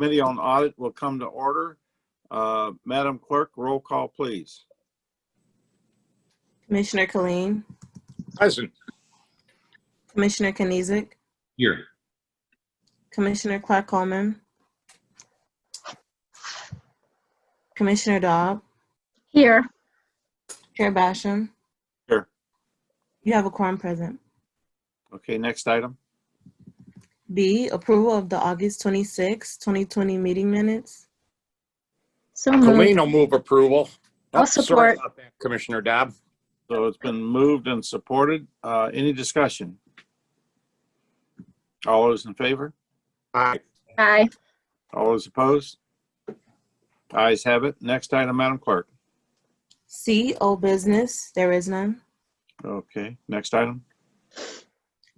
Committee on Audit will come to order. Madam Clerk, roll call, please. Commissioner Killeen, Present. Commissioner Kanizik, Here. Commissioner Clark-Coleman, Commissioner Dobb, Here. Chair Basham. Here. You have a quorum present. Okay, next item. B, approval of the August 26, 2020 meeting minutes. So moved. Colleen will move approval. I'll Sorry support. about that, Commissioner Dobb. So it's been moved and supported. Any discussion? All those in favor? Aye. Aye. All those opposed? Ayes have it. Next item, Madam Clerk. C, old business. There is none. Okay, next item.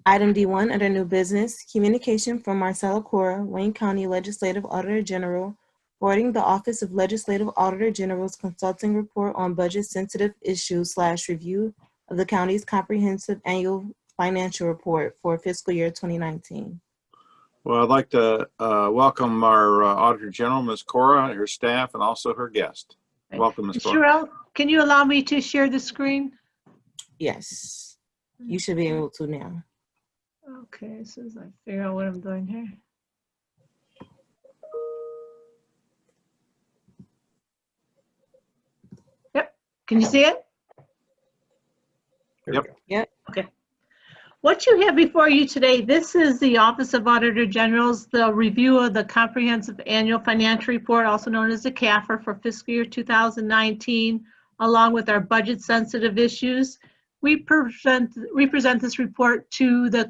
Item D1 under new business, communication from Marcella Cora, Wayne County Legislative Auditor General, forwarding the Office of Legislative Auditor General's consulting report on budget-sensitive issues / review of the county's comprehensive annual financial report for fiscal year 2019. Well, I'd like to welcome our Auditor General, Ms. Cora, her staff, and also her guest. Welcome, Ms. Cora. Sherelle, can you allow me to share the screen? Yes, you should be able to now. Okay, as soon as I figure out what I'm doing here. Yep, can you see it? Yep. Okay. What you have before you today, this is the Office of Auditor General's, the review of the Comprehensive Annual Financial Report, also known as the CAFR, for fiscal year 2019, along with our budget-sensitive issues. We present this report to the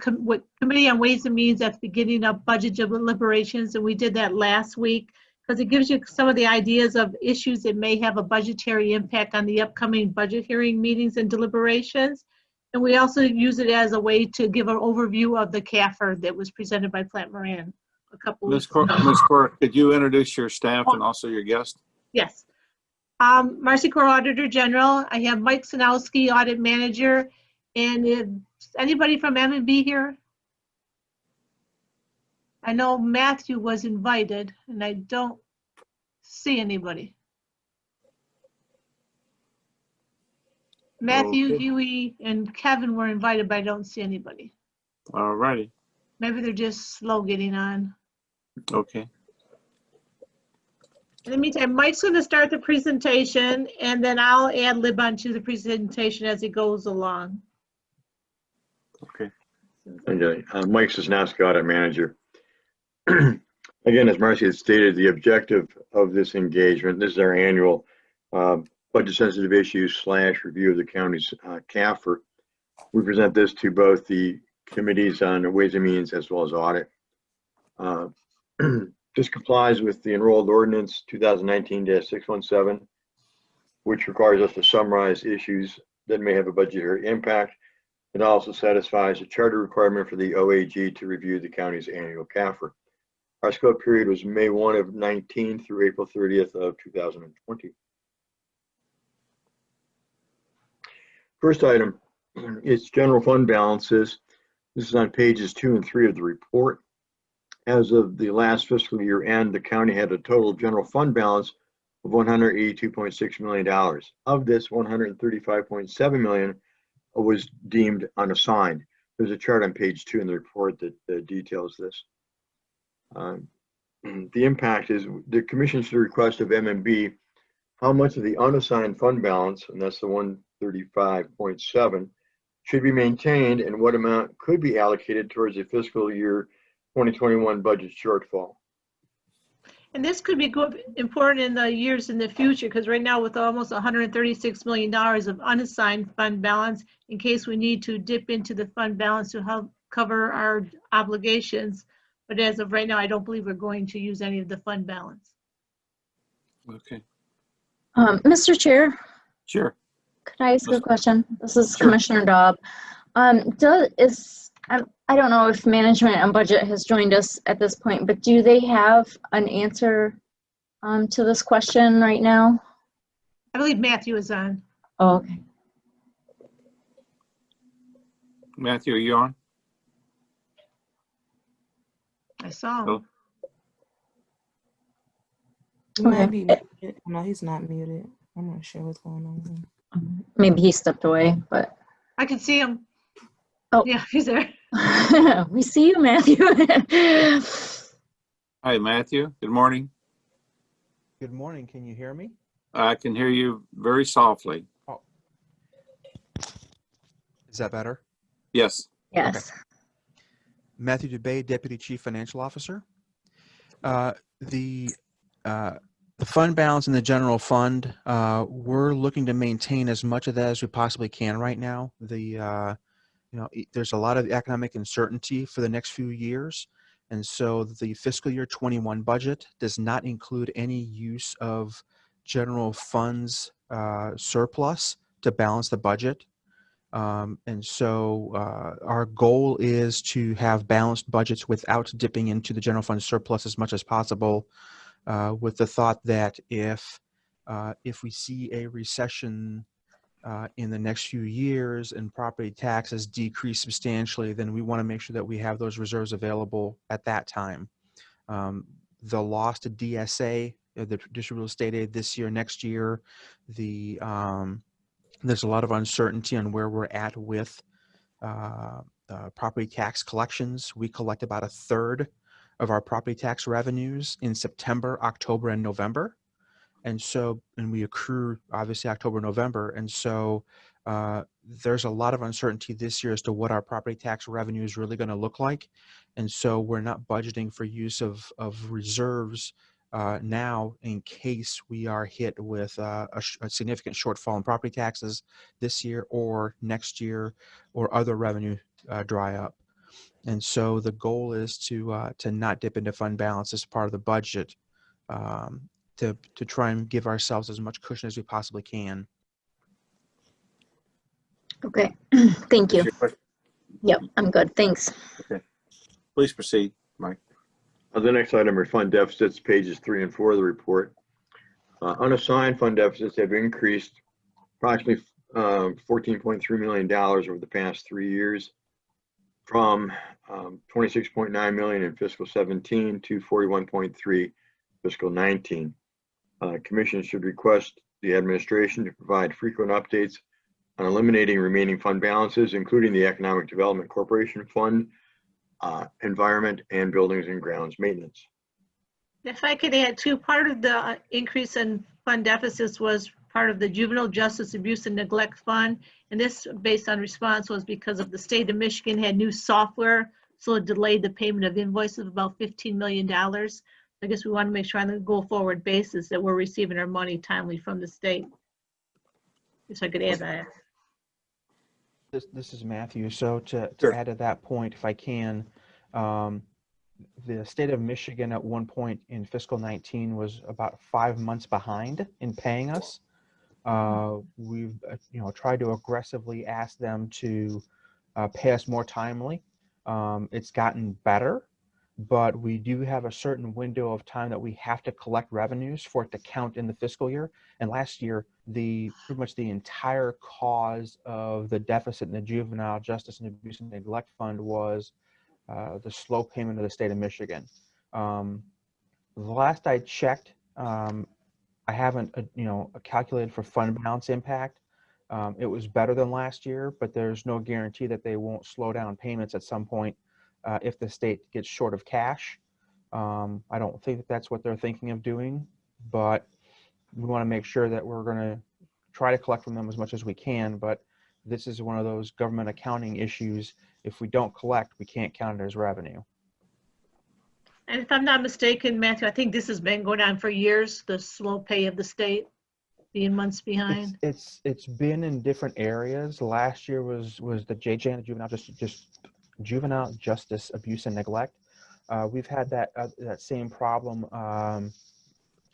Committee on Ways and Means at the beginning of budget deliberations, and we did that last week because it gives you some of the ideas of issues that may have a budgetary impact on the upcoming budget hearing meetings and deliberations. And we also use it as a way to give an overview of the CAFR that was presented by Plant Moran a couple weeks ago. Ms. Cora, could you introduce your staff and also your guest? Yes. Marcy Cora, Auditor General. I have Mike Sanowski, Audit Manager. And is anybody from M&B here? I know Matthew was invited, and I don't see anybody. Matthew, Okay. Huey, and Kevin were invited, but I don't see anybody. All righty. Maybe they're just slow getting on. Okay. In the meantime, Mike's going to start the presentation, and then I'll add lib onto the presentation as it goes along. Okay. Okay, Mike Sosnowski, Audit Manager. Again, as Marcy had stated, the objective of this engagement, this is our annual budget-sensitive issues / review of the county's CAFR. We present this to both the committees on Ways and Means as well as Audit. This complies with the enrolled ordinance 2019-617, which requires us to summarize issues that may have a budgetary impact. It also satisfies a charter requirement for the OAG to review the county's annual CAFR. Our scope period was May 1 of 19 through April 30th of 2020. First item is general fund balances. This is on pages 2 and 3 of the report. As of the last fiscal year end, the county had a total general fund balance of $182.6 million. Of this, $135.7 million was deemed unassigned. There's a chart on page 2 in the report that details this. The impact is the commission should request of MMB how much of the unassigned fund balance, and that's the 135.7, should be maintained and what amount could be allocated towards the fiscal year 2021 budget shortfall. And this could be good, important in the years in the future, because right now with almost $136 million of unassigned fund balance, in case we need to dip into the fund balance to help cover our obligations. But as of right now, I don't believe we're going to use any of the fund balance. Okay. Mr. Chair, Sure. could I ask a question? This is Sure. Commissioner Dobb. I don't know if management and budget has joined us at this point, but do they have an answer to this question right now? I believe Matthew is on. Oh, okay. Matthew, are you on? I saw him. Hello? He might be Okay. muted. No, he's not muted. I'm not sure what's going on. Maybe he stepped away, but I can see him. Oh. Yeah, he's there. we see you, Matthew. Hi, Matthew. Good morning. Good morning. Can you hear me? I can hear you very softly. Is that better? Yes. Yes. Matthew Dubay, Deputy Chief Financial Officer. The fund balance in the general fund, we're looking to maintain as much of that as we possibly can right now. There's a lot of economic uncertainty for the next few years. And so the fiscal year 21 budget does not include any use of general funds surplus to balance the budget. And so our goal is to have balanced budgets without dipping into the general fund surplus as much as possible, with the thought that if we see a recession in the next few years and property taxes decrease substantially, then we want to make sure that we have those reserves available at that time. The loss to DSA, the traditional real estate aid this year, next year, there's a lot of uncertainty on where we're at with property tax collections. We collect about 1/3 of our property tax revenues in September, October, and November. And we accrue obviously October, November. And so there's a lot of uncertainty this year as to what our property tax revenue is really going to look like. And so we're not budgeting for use of reserves now in case we are hit with a significant shortfall in property taxes this year or next year, or other revenue dry up. And so the goal is to not dip into fund balance as part of the budget, to try and give ourselves as much cushion as we possibly can. Okay. Thank you. Your question? Yep, I'm good. Thanks. Okay. Please proceed, Mike. The next item are fund deficits, pages 3 and 4 of the report. Unassigned fund deficits have increased approximately $14.3 million over the past 3 years, from $26.9 million in fiscal 17 to $41.3 fiscal 19. Commission should request the administration to provide frequent updates on eliminating remaining fund balances, including the Economic Development Corporation Fund, environment, and buildings and grounds maintenance. If I could add too, part of the increase in fund deficits was part of the Juvenile Justice Abuse and Neglect Fund. And this, based on response, was because of the state of Michigan had new software, so it delayed the payment of invoices of about $15 million. I guess we want to make sure on a go-forward basis that we're receiving our money timely from the state. If I could add that. This is Matthew. So to Sure. add to that point, if I can, the state of Michigan at one point in fiscal 19 was about 5 months behind in paying us. We've tried to aggressively ask them to pay us more timely. It's gotten better, but we do have a certain window of time that we have to collect revenues for it to count in the fiscal year. And last year, pretty much the entire cause of the deficit in the Juvenile Justice and Abuse and Neglect Fund was the slow payment of the state of Michigan. The last I checked, I haven't calculated for fund balance impact. It was better than last year, but there's no guarantee that they won't slow down payments at some point if the state gets short of cash. I don't think that that's what they're thinking of doing, but we want to make sure that we're going to try to collect from them as much as we can. But this is one of those government accounting issues. If we don't collect, we can't count it as revenue. And if I'm not mistaken, Matthew, I think this has been going on for years, the slow pay of the state being months behind. It's been in different areas. Last year was the JJ, the Juvenile Justice Abuse and Neglect. We've had that same problem.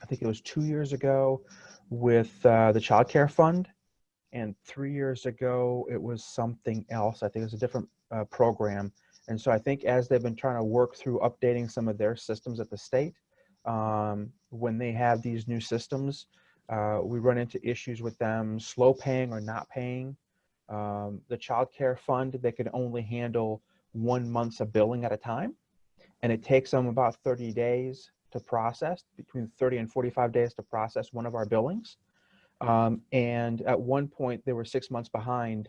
I think it was 2 years ago with the Child Care Fund, and 3 years ago it was something else. I think it was a different program. And so I think as they've been trying to work through updating some of their systems at the state, when they have these new systems, we run into issues with them slow paying or not paying. The Child Care Fund, they can only handle 1 month's of billing at a time, and it takes them about 30 days to process, between 30 and 45 days to process one of our billings. And at one point they were 6 months behind.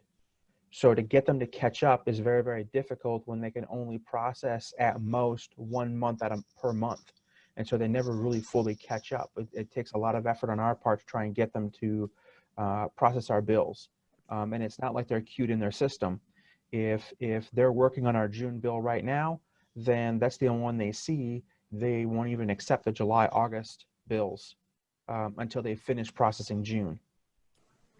So to get them to catch up is very, very difficult when they can only process at most 1 month per month. And so they never really fully catch up. It takes a lot of effort on our part to try and get them to process our bills. And it's not like they're queued in their system. If they're working on our June bill right now, then that's the only one they see. They won't even accept the July, August bills until they finish processing June.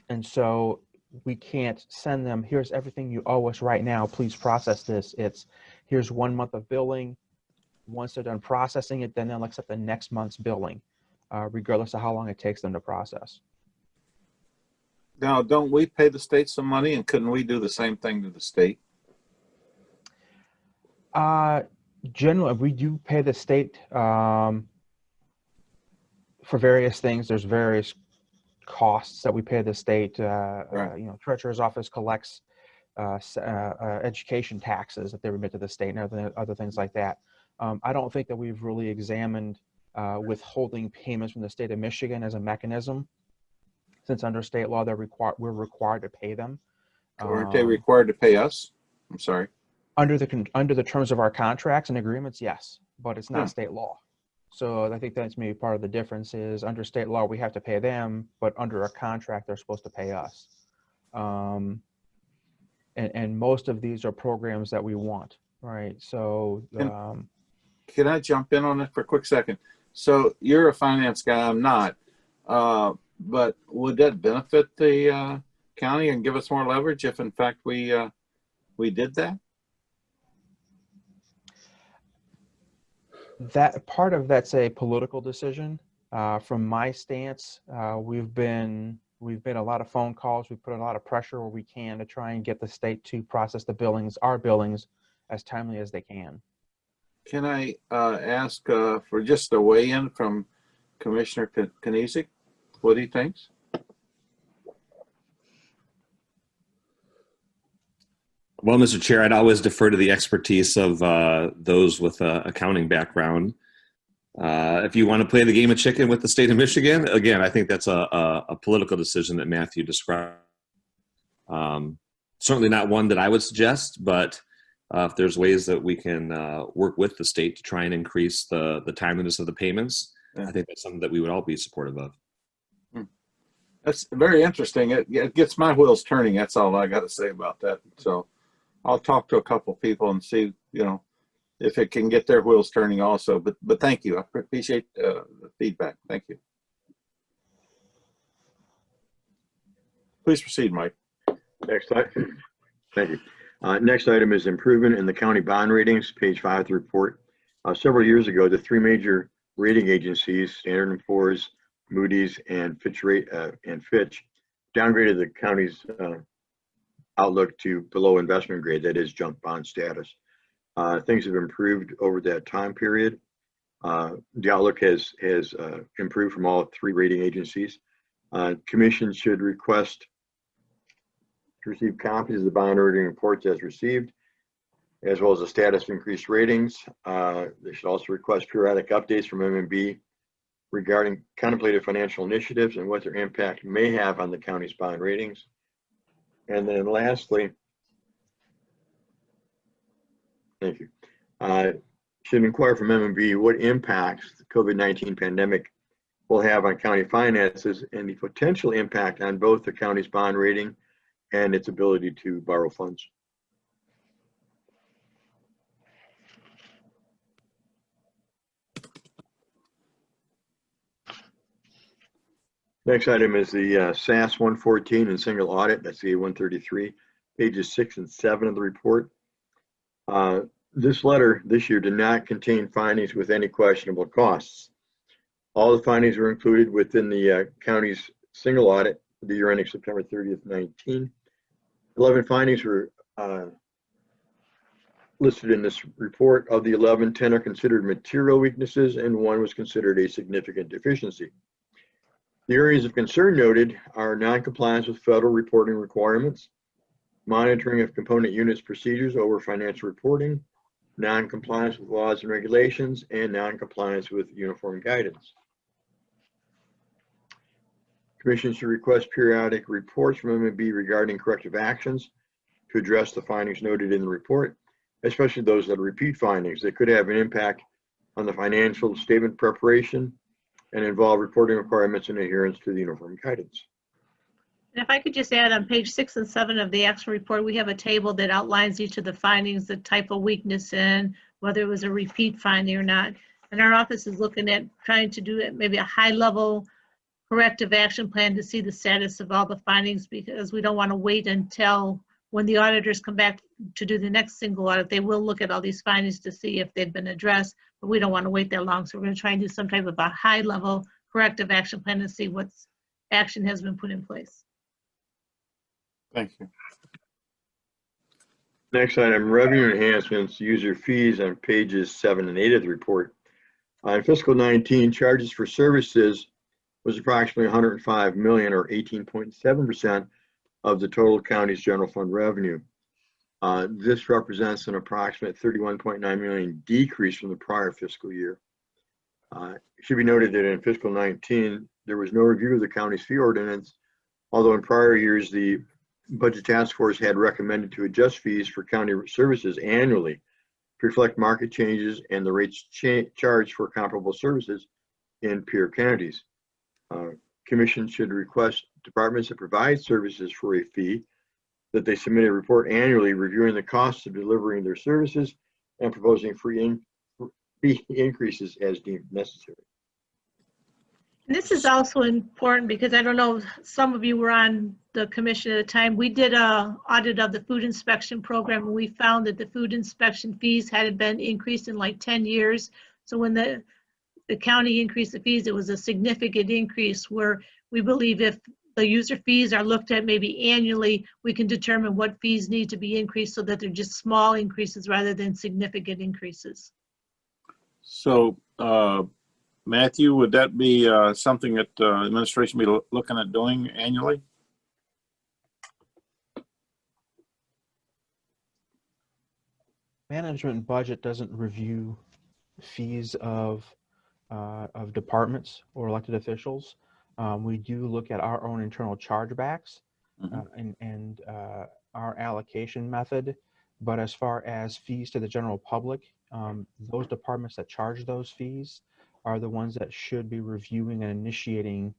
And so we can't send them, here's everything you owe us right now, please process this. It's, here's 1 month of billing. Once they're done processing it, then they'll accept the next month's billing, regardless of how long it takes them to process. Now, don't we pay the state some money, and couldn't we do the same thing to the state? Generally, we do pay the state for various things. There's various costs that we pay the state. Right. You know, Treasurer's Office collects education taxes that they remit to the state and other things like that. I don't think that we've really examined withholding payments from the state of Michigan as a mechanism, since under state law we're required to pay them. Aren't they required to pay us? I'm sorry. Under the terms of our contracts and agreements, yes, but it's not state law. So I think that's maybe part of the difference is under state law, we have to pay them, but under a contract, they're supposed to pay us. And most of these are programs that we want, right? So can I jump in on it for a quick second? So you're a finance guy, I'm not, but would that benefit the county and give us more leverage if in fact we did that? That part of that's a political decision. From my stance, we've made a lot of phone calls. We've put a lot of pressure where we can to try and get the state to process our billings, as timely as they can. Can I ask for just a weigh-in from Commissioner Kniezek, what he thinks? Well, Mr. Chair, I'd always defer to the expertise of those with an accounting background. If you want to play the game of chicken with the state of Michigan, again, I think that's a political decision that Matthew described. Certainly not one that I would suggest, but if there's ways that we can work with the state to try and increase the timeliness of the payments, I think that's something that we would all be supportive of. That's very interesting. It gets my wheels turning. That's all I got to say about that. So I'll talk to a couple people and see, you know, if it can get their wheels turning also. But thank you. I appreciate the feedback. Thank you. Please proceed, Mike. Next item. Thank you. Next item is improvement in the county bond ratings, page 5 of the report. Several years ago, the three major rating agencies, Standard & Poor's, Moody's, and Fitch, downgraded the county's outlook to below investment grade, that is junk bond status. Things have improved over that time period. The outlook has improved from all three rating agencies. Commission should request to receive copies of the bond rating reports as received, as well as the status of increased ratings. They should also request periodic updates from M&B regarding contemplated financial initiatives and what their impact may have on the county's bond ratings. And then lastly, thank you, should inquire from M&B what impacts the COVID-19 pandemic will have on county finances and the potential impact on both the county's bond rating and its ability to borrow funds. Next item is the SAS 114 and single audit, that's the A133, pages 6 and 7 of the report. This letter this year did not contain findings with any questionable costs. All the findings were included within the county's single audit for the year ending September 30th, 19. 11 findings were listed in this report. Of the 11, 10 are considered material weaknesses and one was considered a significant deficiency. The areas of concern noted are non-compliance with federal reporting requirements, monitoring of component units procedures over financial reporting, non-compliance with laws and regulations, and non-compliance with uniform guidance. Commission should request periodic reports from MMB regarding corrective actions to address the findings noted in the report, especially those that are repeat findings that could have an impact on the financial statement preparation and involve reporting requirements and adherence to the uniform guidance. And if I could just add, on page 6 and 7 of the actual report, we have a table that outlines each of the findings, the type of weakness in, whether it was a repeat finding or not. And our office is looking at trying to do maybe a high-level corrective action plan to see the status of all the findings, because we don't want to wait until when the auditors come back to do the next single audit. They will look at all these findings to see if they've been addressed, but we don't want to wait that long. So we're going to try and do some type of a high-level corrective action plan to see what action has been put in place. Thank you. Next item, revenue enhancements, user fees on pages 7 and 8 of the report. On fiscal 19, charges for services was approximately 105 million, or 18.7% of the total county's general fund revenue. This represents an approximate 31.9 million decrease from the prior fiscal year. It should be noted that in fiscal 19, there was no review of the county's fee ordinance, although in prior years, the Budget Task Force had recommended to adjust fees for county services annually to reflect market changes and the rates charged for comparable services in peer counties. Commission should request departments that provide services for a fee that they submit a report annually reviewing the costs of delivering their services and proposing fee increases as deemed necessary. And this is also important because I don't know, some of you were on the commission at the time. We did a audit of the food inspection program, and we found that the food inspection fees hadn't been increased in like 10 years. So when the county increased the fees, it was a significant increase, where we believe if the user fees are looked at maybe annually, we can determine what fees need to be increased so that they're just small increases rather than significant increases. So, Matthew, would that be something that administration be looking at doing annually? Management budget doesn't review fees of departments or elected officials. We do look at our own internal chargebacks and our allocation method. But as far as fees to the general public, those departments that charge those fees are the ones that should be reviewing and initiating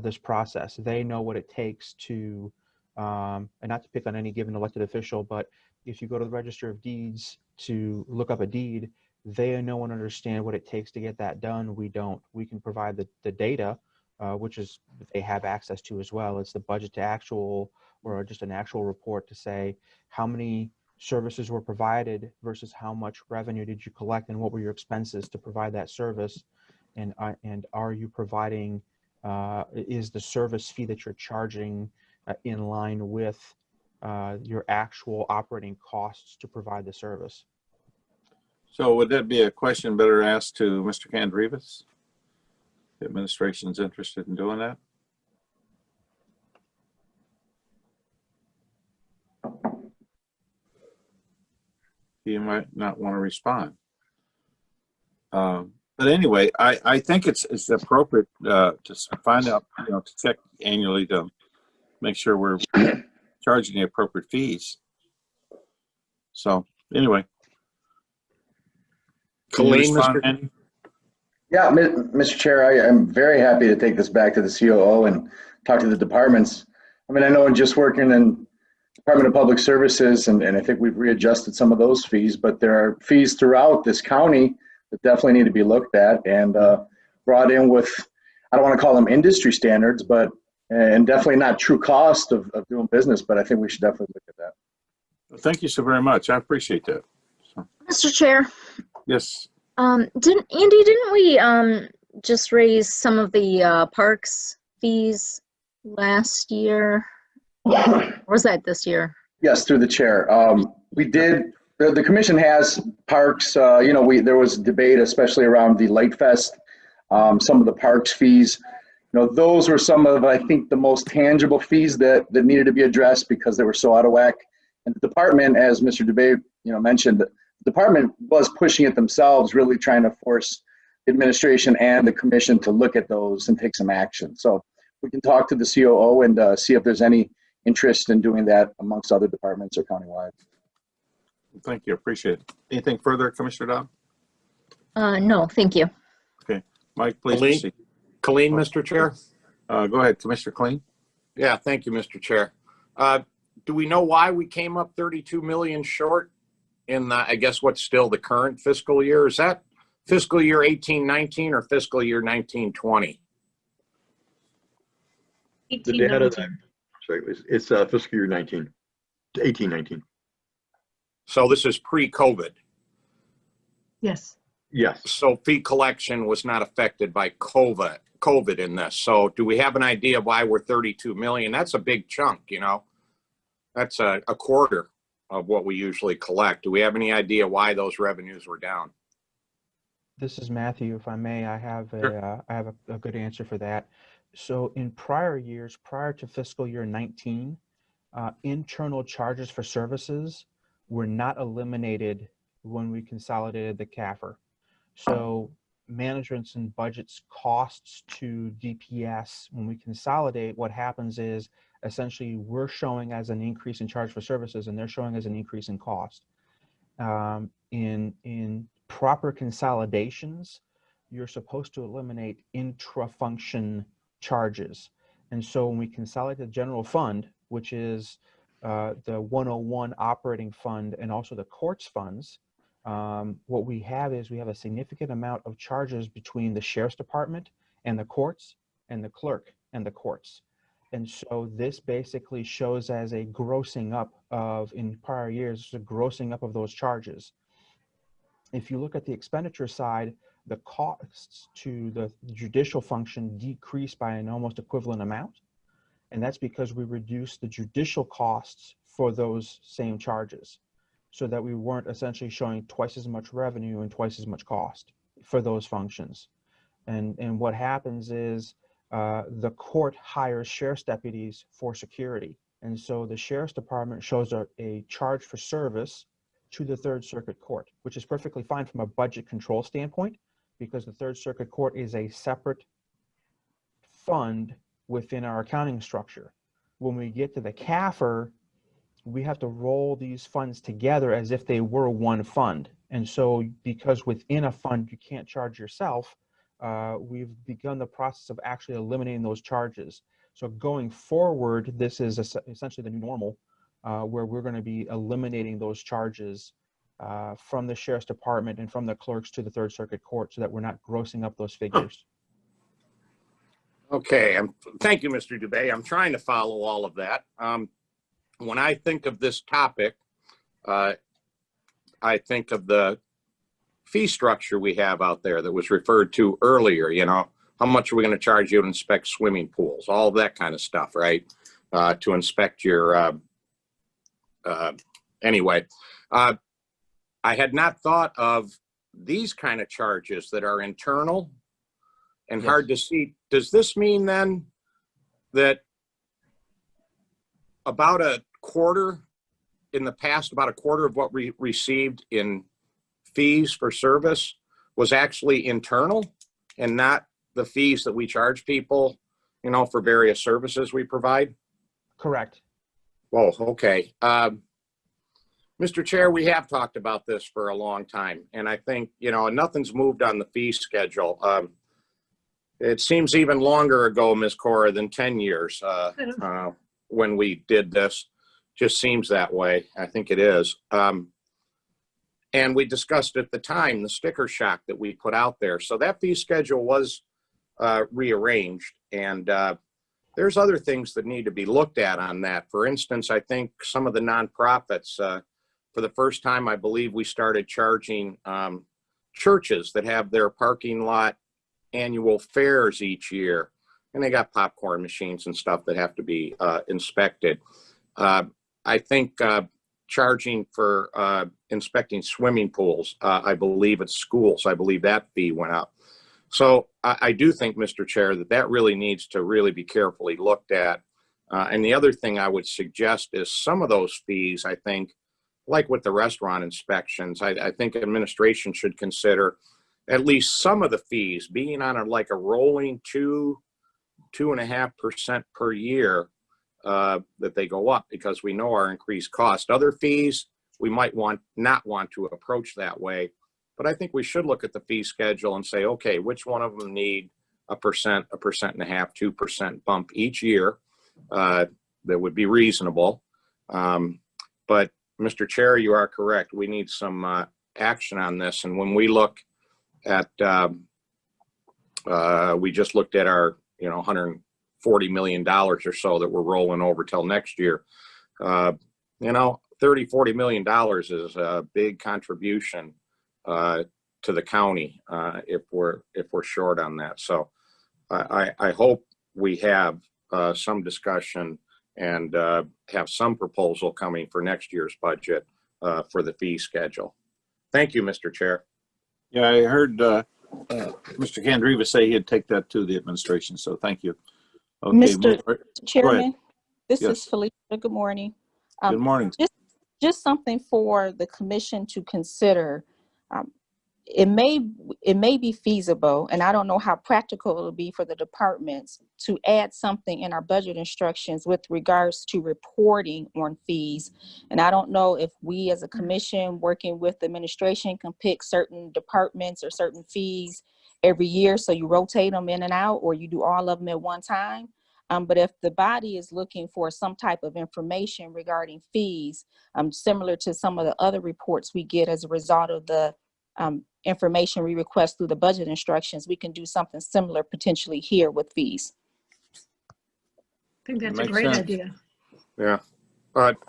this process. They know what it takes to, and not to pick on any given elected official, but if you go to the Register of Deeds to look up a deed, they know and understand what it takes to get that done. We don't. We can provide the data, which is they have access to as well. It's the budget to actual, or just an actual report to say how many services were provided versus how much revenue did you collect and what were your expenses to provide that service, and are you providing, is the service fee that you're charging in line with your actual operating costs to provide the service. So would that be a question better asked to Mr. Candrevas? The administration's interested in doing that? He might not want to respond. But anyway, I think it's appropriate to find out, to check annually to make sure we're charging the appropriate fees. So anyway. Colleen, Andy? Yeah, Mr. Chair, I am very happy to take this back to the COO and talk to the departments. I mean, I know just working in Department of Public Services, and I think we've readjusted some of those fees, but there are fees throughout this county that definitely need to be looked at and brought in with, I don't want to call them industry standards, but, and definitely not true cost of doing business, but I think we should definitely look at that. Well, thank you so very much. I appreciate that. So, Mr. Chair, yes. didn't we just raise some of the parks fees last year? Or was that this year? Yes, through the chair. We did, the commission has parks, there was debate, especially around the Light Fest, some of the parks fees. Those were some of, I think, the most tangible fees that needed to be addressed because they were so out of whack. And the department, as Mr. DeBay, mentioned, the department was pushing it themselves, really trying to force the administration and the commission to look at those and take some action. So we can talk to the COO and see if there's any interest in doing that amongst other departments or countywide. Thank you. Appreciate it. Anything further, Commissioner Dodd? No, thank you. Mike, please Colleen? proceed. Colleen, Mr. Chair? Go ahead, Commissioner Kleen. Yeah, thank you, Mr. Chair. Do we know why we came up 32 million short in the, I guess what's still the current fiscal year? Is that fiscal year 18-19 or fiscal year 19-20? The data that, sorry, it's fiscal year 18-19. So this is pre-COVID. Yes. Yes. So fee collection was not affected by COVID in this. So do we have an idea why we're 32 million? That's a big chunk, you know. That's a quarter of what we usually collect. Do we have any idea why those revenues were down? This is Matthew. If I may, I have a good answer for that. So in prior years, prior to fiscal year 19, internal charges for services were not eliminated when we consolidated the CAFR. So managements and budgets costs to DPS, when we consolidate, what happens is essentially we're showing as an increase in charge for services and they're showing as an increase in cost. In proper consolidations, you're supposed to eliminate intra-function charges. And so when we consolidate the general fund, which is the 101 operating fund and also the courts funds, what we have is we have a significant amount of charges between the sheriff's department and the courts and the clerk and the courts. And so this basically shows as a grossing up of, in prior years, a grossing up of those charges. If you look at the expenditure side, the costs to the judicial function decreased by an almost equivalent amount. And that's because we reduced the judicial costs for those same charges, so that we weren't essentially showing twice as much revenue and twice as much cost for those functions. And what happens is the court hires sheriff's deputies for security. And so the sheriff's department shows a charge for service to the Third Circuit Court, which is perfectly fine from a budget control standpoint, because the Third Circuit Court is a separate fund within our accounting structure. When we get to the CAFR, we have to roll these funds together as if they were one fund. And so because within a fund you can't charge yourself, we've begun the process of actually eliminating those charges. So going forward, this is essentially the new normal, where we're going to be eliminating those charges from the sheriff's department and from the clerks to the Third Circuit Court, so that we're not grossing up those figures. Okay, thank you, Mr. Dubay. I'm trying to follow all of that. When I think of this topic, I think of the fee structure we have out there that was referred to earlier. You know, how much are we going to charge you to inspect swimming pools? All that kind of stuff, right? To inspect your, anyway. I had not thought of these kind of charges that are internal and Yes. hard to see. Does this mean then that about a quarter in the past, about a quarter of what we received in fees for service was actually internal and not the fees that we charge people, you know, for various services we provide? Correct. Oh, okay. Mr. Chair, we have talked about this for a long time, and I think, you know, nothing's moved on the fee schedule. It seems even longer ago, Ms. Cora, than 10 years when we did this. Just seems that way. I think it is. And we discussed at the time the sticker shock that we put out there. So that fee schedule was rearranged, and there's other things that need to be looked at on that. For instance, I think some of the nonprofits, for the first time, I believe we started charging churches that have their parking lot annual fairs each year, and they got popcorn machines and stuff that have to be inspected. I think charging for inspecting swimming pools, I believe at schools, I believe that fee went up. So I do think, Mr. Chair, that really needs to really be carefully looked at. And the other thing I would suggest is some of those fees, I think, like with the restaurant inspections, I think administration should consider at least some of the fees being on like a rolling 2.5% per year, that they go up, because we know our increased cost. Other fees, we might not want to approach that way, but I think we should look at the fee schedule and say, okay, which one of them need 1%, 1.5%, 2% bump each year, that would be reasonable. But Mr. Chair, you are correct. We need some action on this. And when we look at, we just looked at our, $140 million or so that we're rolling over till next year. $30-40 million is a big contribution to the county if we're short on that. So I hope we have some discussion and have some proposal coming for next year's budget for the fee schedule. Thank you, Mr. Chair. Yeah, I heard Mr. Candreva say he'd take that to the administration, so thank you. Okay, Mr. Go ahead. Chairman, this Yes. is Felicia. Good morning. Good morning. Just something for the commission to consider. It may be feasible, and I don't know how practical it'll be for the departments to add something in our budget instructions with regards to reporting on fees. And I don't know if we as a commission working with the administration can pick certain departments or certain fees every year, so you rotate them in and out, or you do all of them at one time. But if the body is looking for some type of information regarding fees, similar to some of the other reports we get as a result of the information we request through the budget instructions, we can do something similar potentially here with fees. I think that's a Makes great sense. idea. Yeah.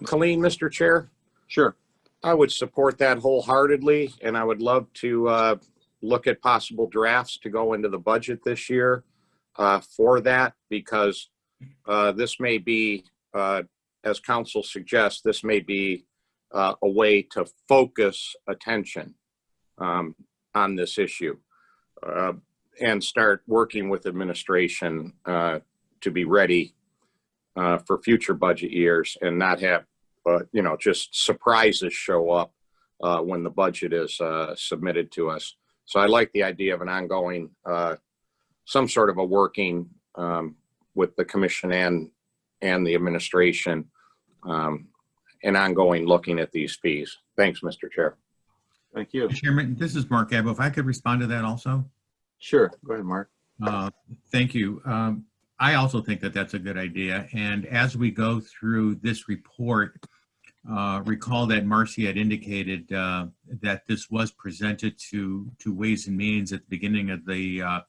Colleen, Mr. Chair, Sure. I would support that wholeheartedly, and I would love to look at possible drafts to go into the budget this year for that, because this may be, as council suggests, this may be a way to focus attention on this issue and start working with administration to be ready for future budget years, and not have just surprises show up when the budget is submitted to us. So I like the idea of an ongoing, some sort of a working with the commission and the administration, and ongoing looking at these fees. Thanks, Mr. Chair. Thank you. Chairman, this is Mark Abbo. If I could respond to that also? Sure. Go ahead, Mark. Thank you. I also think that that's a good idea. And as we go through this report, recall that Marcy had indicated that this was presented to Ways and Means at the beginning of the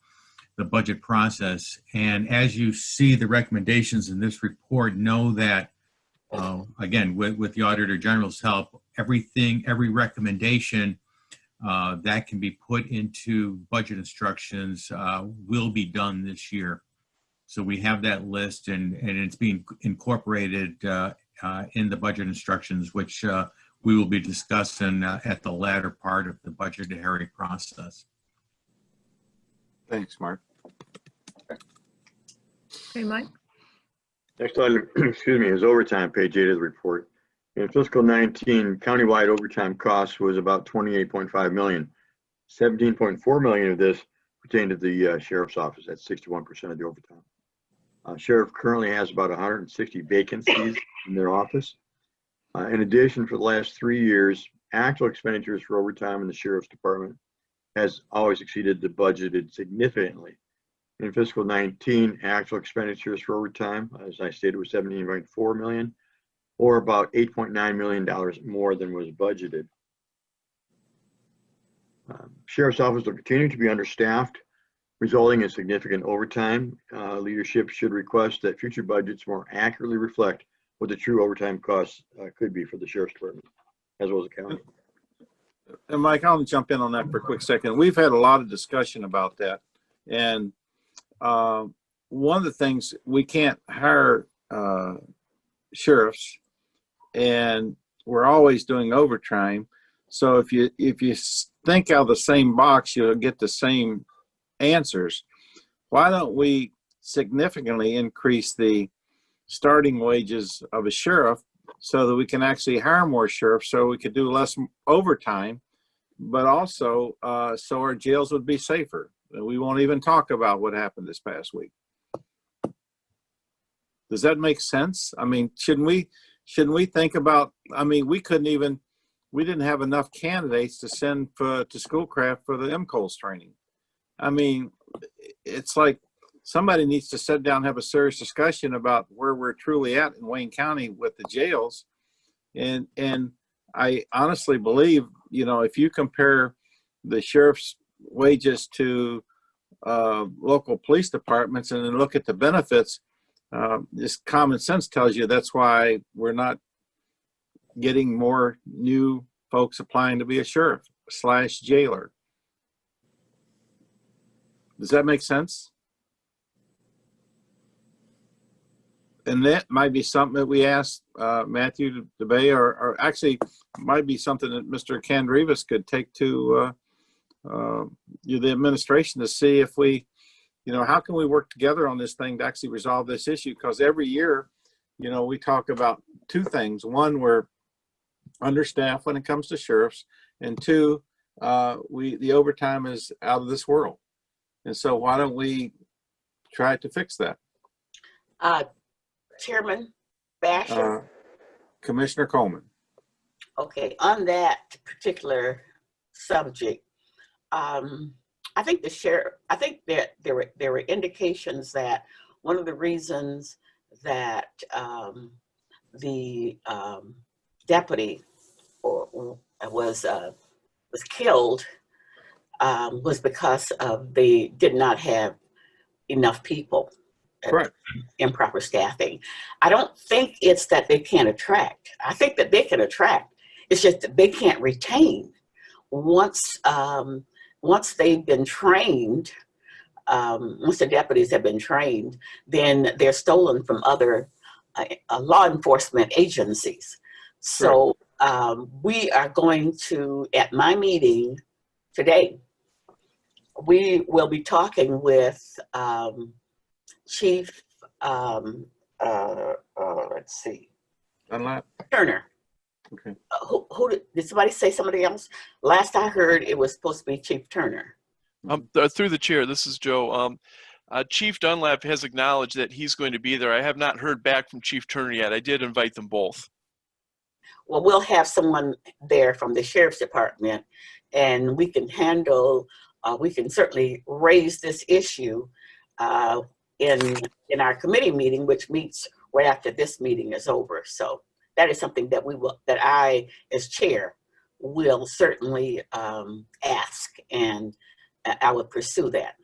budget process. And as you see the recommendations in this report, know that, again, with the Auditor General's help, every recommendation that can be put into budget instructions will be done this year. So we have that list, and it's being incorporated in the budget instructions, which we will be discussing at the latter part of the budgetary process. Thanks, Mark. Okay, Mike? Next item, excuse me, is overtime, page 8 of the report. In fiscal 19, countywide overtime costs was about $28.5 million. 17.4 million of this pertained to the sheriff's office. That's 61% of the overtime. Sheriff currently has about 160 vacancies in their office. In addition, for the last 3 years, actual expenditures for overtime in the sheriff's department has always exceeded the budgeted significantly. In fiscal 19, actual expenditures for overtime, as I stated, was 17.4 million, or about $8.9 million more than was budgeted. Sheriff's office will continue to be understaffed, resulting in significant overtime. Leadership should request that future budgets more accurately reflect what the true overtime costs could be for the sheriff's department, as well as the county. And Mike, I'll jump in on that for a quick second. We've had a lot of discussion about that. And one of the things, we can't hire sheriffs, and we're always doing overtime. So if you think out of the same box, you'll get the same answers. Why don't we significantly increase the starting wages of a sheriff so that we can actually hire more sheriffs, so we could do less overtime, but also so our jails would be safer. We won't even talk about what happened this past week. Does that make sense? I mean, shouldn't we think about, I mean, we didn't have enough candidates to send to Schoolcraft for the MCOLS training. I mean, it's like somebody needs to sit down and have a serious discussion about where we're truly at in Wayne County with the jails. And I honestly believe, you know, if you compare the sheriff's wages to local police departments and then look at the benefits, just common sense tells you that's why we're not getting more new folks applying to be a sheriff / jailer. Does that make sense? And that might be something that we ask Matthew DeBay, or actually might be something that Mr. Candrevas could take to the administration to see if we, you know, how can we work together on this thing to actually resolve this issue? Because every year, you know, we talk about two things. One, we're understaffed when it comes to sheriffs, and two, the overtime is out of this world. And so why don't we try to fix that? Chairman Basher? Commissioner Coleman. Okay, on that particular subject, I think that there were indications that one of the reasons that the deputy was killed was because they did not have enough people. Correct. Improper staffing. I don't think it's that they can't attract. I think that they can attract. It's just that they can't retain. Once they've been trained, once the deputies have been trained, then they're stolen from other law enforcement agencies. So we are going to, at my meeting today, we will be talking with Chief, let's see, Dunlap. Turner. Okay. Who did somebody say somebody else? Last I heard, it was supposed to be Chief Turner. Through the chair, this is Joe. Chief Dunlap has acknowledged that he's going to be there. I have not heard back from Chief Turner yet. I did invite them both. Well, we'll have someone there from the Sheriff's Department, and we can handle, we can certainly raise this issue in our committee meeting, which meets right after this meeting is over. So that is something that that I, as chair, will certainly ask, and I would pursue that.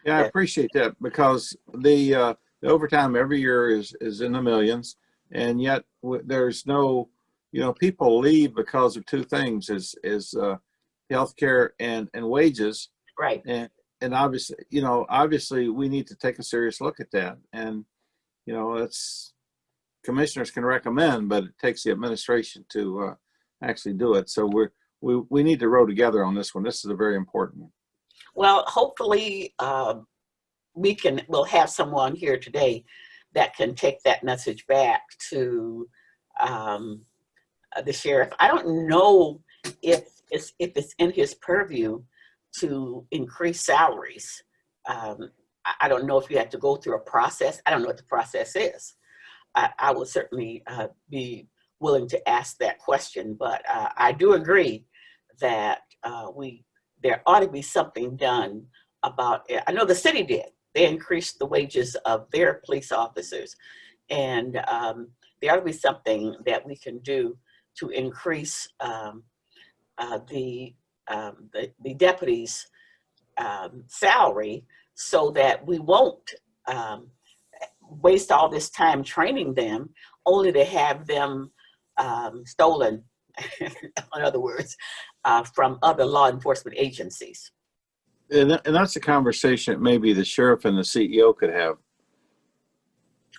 Yeah, I appreciate that, because the overtime every year is in the millions, and yet there's no, you know, people leave because of two things: is healthcare and wages. Right. And obviously, you know, we need to take a serious look at that. And, you know, it's commissioners can recommend, but it takes the administration to actually do it. So we need to row together on this one. This is a very important one. Well, hopefully we'll have someone here today that can take that message back to the sheriff. I don't know if it's in his purview to increase salaries. I don't know if you have to go through a process. I don't know what the process is. I will certainly be willing to ask that question, but I do agree that there ought to be something done about it. I know the city did. They increased the wages of their police officers, and there ought to be something that we can do to increase the deputies' salary, so that we won't waste all this time training them only to have them stolen, in other words, from other law enforcement agencies. And that's a conversation that maybe the sheriff and the CEO could have.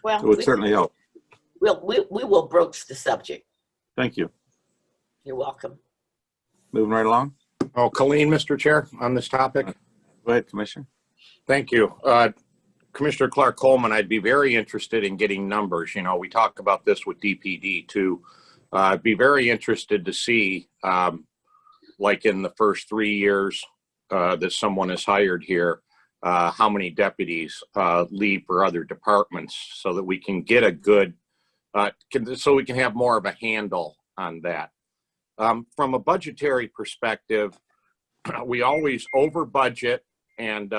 Well, it would certainly help. We will broach the subject. Thank you. You're welcome. Moving right along. Oh, Colleen, Mr. Chair, on this topic. Go ahead, Commissioner. Thank you. Commissioner Clark Coleman, I'd be very interested in getting numbers. You know, we talk about this with DPD too. I'd be very interested to see, like in the first 3 years that someone is hired here, how many deputies leave for other departments, so that we can get a good, so we can have more of a handle on that. From a budgetary perspective, we always over budget, and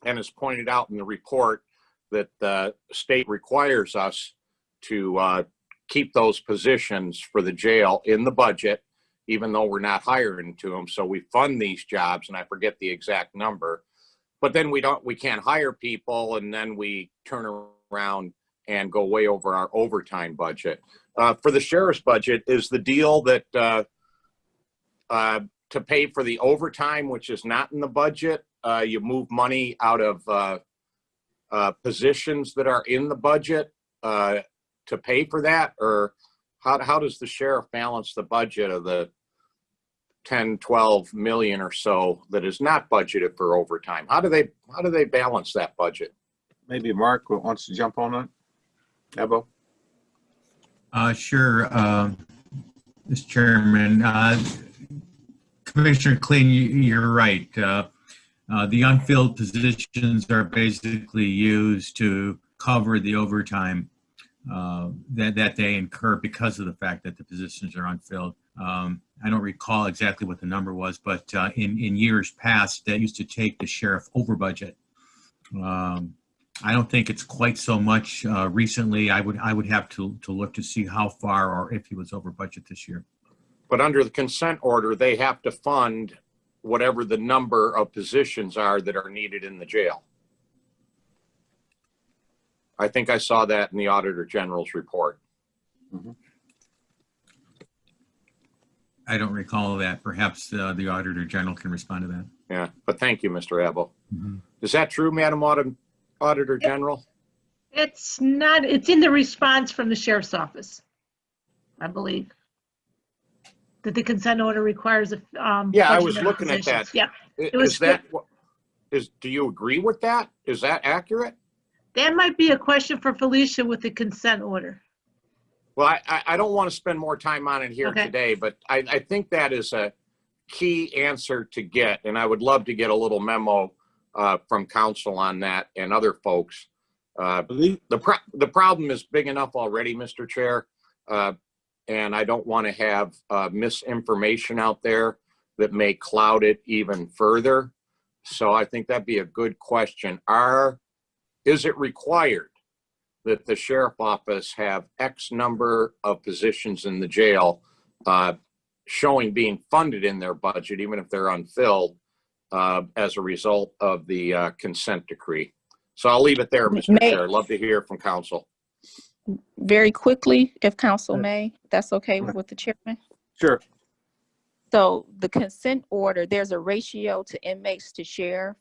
as pointed out in the report, that the state requires us to keep those positions for the jail in the budget, even though we're not hiring to them. So we fund these jobs, and I forget the exact number, but then we can't hire people, and then we turn around and go way over our overtime budget. For the sheriff's budget, is the deal that to pay for the overtime, which is not in the budget, you move money out of positions that are in the budget to pay for that? Or how does the sheriff balance the budget of the 10, 12 million or so that is not budgeted for overtime? How do they balance that budget? Maybe Mark wants to jump on that. Ebo? Sure, Mr. Chairman. Commissioner Kling, you're right. The unfilled positions are basically used to cover the overtime that they incur because of the fact that the positions are unfilled. I don't recall exactly what the number was, but in years past, that used to take the sheriff over budget. I don't think it's quite so much recently. I would have to look to see how far or if he was over budget this year. But under the consent order, they have to fund whatever the number of positions are that are needed in the jail. I think I saw that in the Auditor General's report. Mm-hmm. I don't recall that. Perhaps the Auditor General can respond to that. Yeah, but thank you, Mr. Abel. Mm-hmm. Is that true, Madam Auditor General? It's not, it's in the response from the sheriff's office, I believe. That the consent order requires a. Yeah, I was budget looking at positions. that. Yeah. It was Is that, do you agree with that? Is that accurate? That might be a question for Felicia with the consent order. Well, I don't want to spend more time on it here today, but I think that is a key answer to get, and I would love to get a little memo from council on that and other folks. The problem is big enough already, Mr. Chair, and I don't want to have misinformation out there that may cloud it even further. So I think that'd be a good question. Is it required that the sheriff office have X number of positions in the jail showing being funded in their budget, even if they're unfilled, as a result of the consent decree? So I'll leave it there, Mr. Chair. I'd love to hear from council. Very quickly, if council may, that's okay with the chairman. Sure. So the consent order, there's a ratio to inmates to sheriff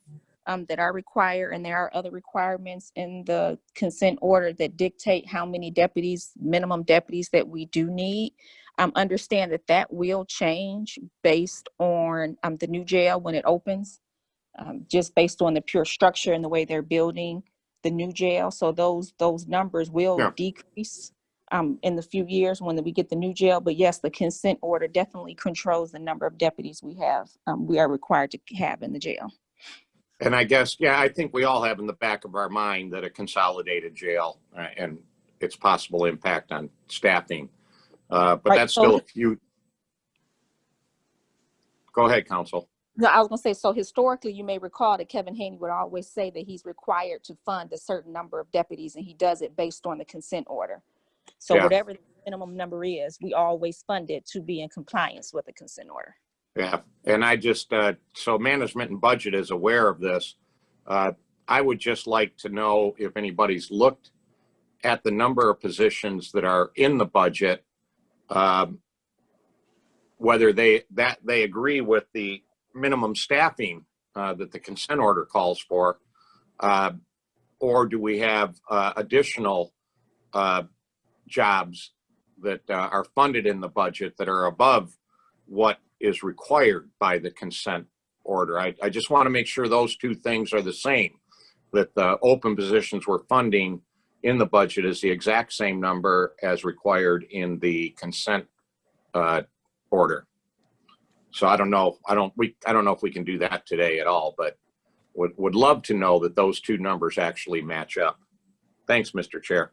that are required, and there are other requirements in the consent order that dictate how many deputies, minimum deputies that we do need. Understand that will change based on the new jail when it opens, just based on the pure structure and the way they're building the new jail. So those numbers will decrease in the few years when we get the new jail. But yes, the consent order definitely controls the number of deputies we are required to have in the jail. And I guess, I think we all have in the back of our mind that a consolidated jail and its possible impact on staffing. But that's still a few. Go ahead, counsel. No, I was going to say, so historically, you may recall that Kevin Haney would always say that he's required to fund a certain number of deputies, and he does it based on the consent order. So whatever the minimum number is, we always fund it to be in compliance with the consent order. Yeah, and I just, so management and budget is aware of this. I would just like to know if anybody's looked at the number of positions that are in the budget, whether they agree with the minimum staffing that the consent order calls for, or do we have additional jobs that are funded in the budget that are above what is required by the consent order? I just want to make sure those two things are the same. that the open positions we're funding in the budget is the exact same number as required in the consent order. So I don't know. I don't know if we can do that today at all, but would love to know that those two numbers actually match up. Thanks, Mr. Chair.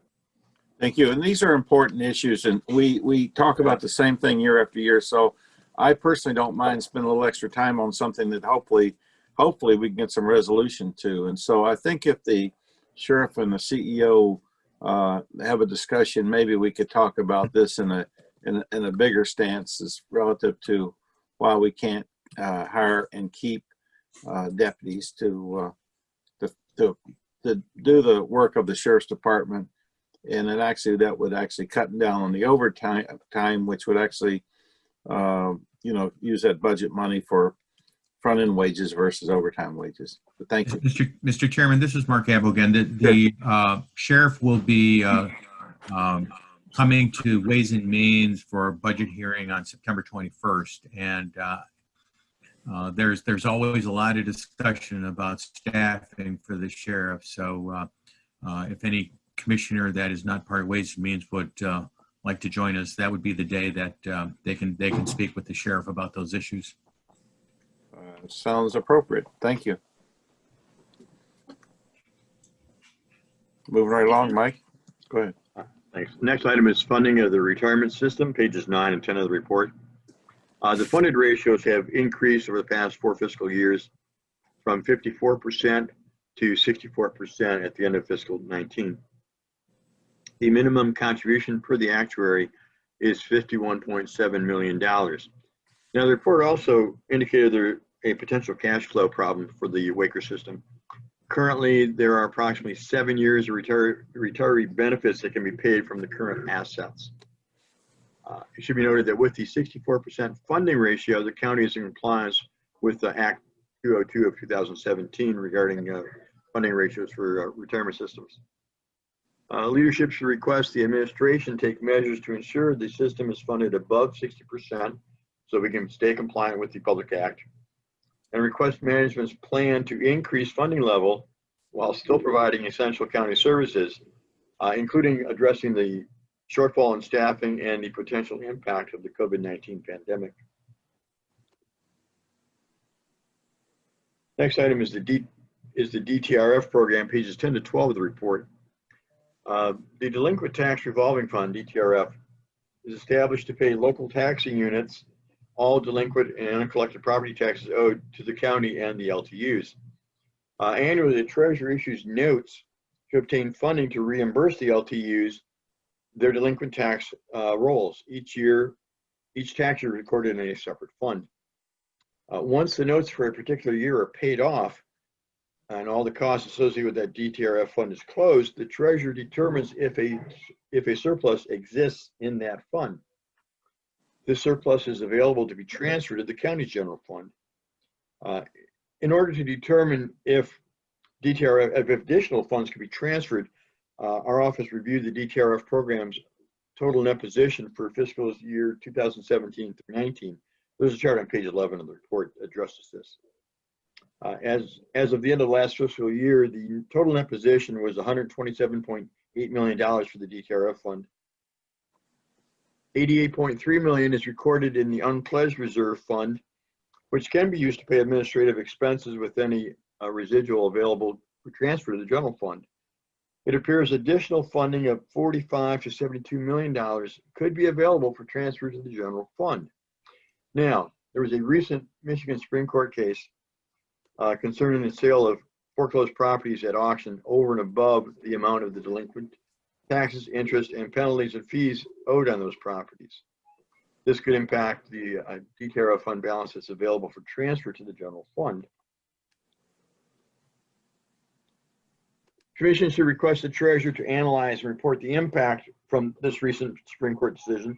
Thank you. And these are important issues, and we talk about the same thing year after year. So I personally don't mind spending a little extra time on something that hopefully we can get some resolution to. And so I think if the sheriff and the CEO have a discussion, maybe we could talk about this in a bigger stance as relative to why we can't hire and keep deputies to do the work of the sheriff's department. And then actually that would actually cut down on the overtime, which would actually, use that budget money for front end wages versus overtime wages. But thank you. Mr. Chairman, this is Mark Abel again. The sheriff will be coming to Ways and Means for a budget hearing on September 21st. And there's always a lot of discussion about staffing for the sheriff. So if any commissioner that is not part of Ways and Means would like to join us, that would be the day that they can speak with the sheriff about those issues. Sounds appropriate. Thank you. Moving right along, Mike. Go ahead. Thanks. Next item is funding of the retirement system, pages 9 and 10 of the report. The funded ratios have increased over the past 4 fiscal years from 54% to 64% at the end of fiscal 19. The minimum contribution per the actuary is $51.7 million. Now, the report also indicated there a potential cash flow problem for the Waker system. Currently, there are approximately 7 years of retiree benefits that can be paid from the current assets. It should be noted that with the 64% funding ratio, the county is in compliance with the Act 202 of 2017 regarding funding ratios for retirement systems. Leadership should request the administration take measures to ensure the system is funded above 60% so we can stay compliant with the Public Act, and request management's plan to increase funding level while still providing essential county services, including addressing the shortfall in staffing and the potential impact of the COVID-19 pandemic. Next item is the DTRF program, pages 10 to 12 of the report. The Delinquent Tax Revolving Fund, DTRF, is established to pay local taxing units all delinquent and uncollected property taxes owed to the county and the LTUs. Annually, the Treasurer issues notes to obtain funding to reimburse the LTUs their delinquent tax rolls. Each tax year is recorded in a separate fund. Once the notes for a particular year are paid off and all the costs associated with that DTRF fund is closed, the Treasurer determines if a surplus exists in that fund. This surplus is available to be transferred to the county's general fund. In order to determine if additional funds can be transferred, our office reviewed the DTRF program's total net position for fiscal year 2017 through 19. There's a chart on page 11 of the report that addresses this. As of the end of last fiscal year, the total net position was $127.8 million for the DTRF fund. $88.3 million is recorded in the unpledged reserve fund, which can be used to pay administrative expenses with any residual available for transfer to the general fund. It appears additional funding of $45 to $72 million could be available for transfer to the general fund. Now, there was a recent Michigan Supreme Court case concerning the sale of foreclosed properties at auction over and above the amount of the delinquent taxes, interest, and penalties and fees owed on those properties. This could impact the DTRF fund balance that's available for transfer to the general fund. Commission should request the Treasurer to analyze and report the impact from this recent Supreme Court decision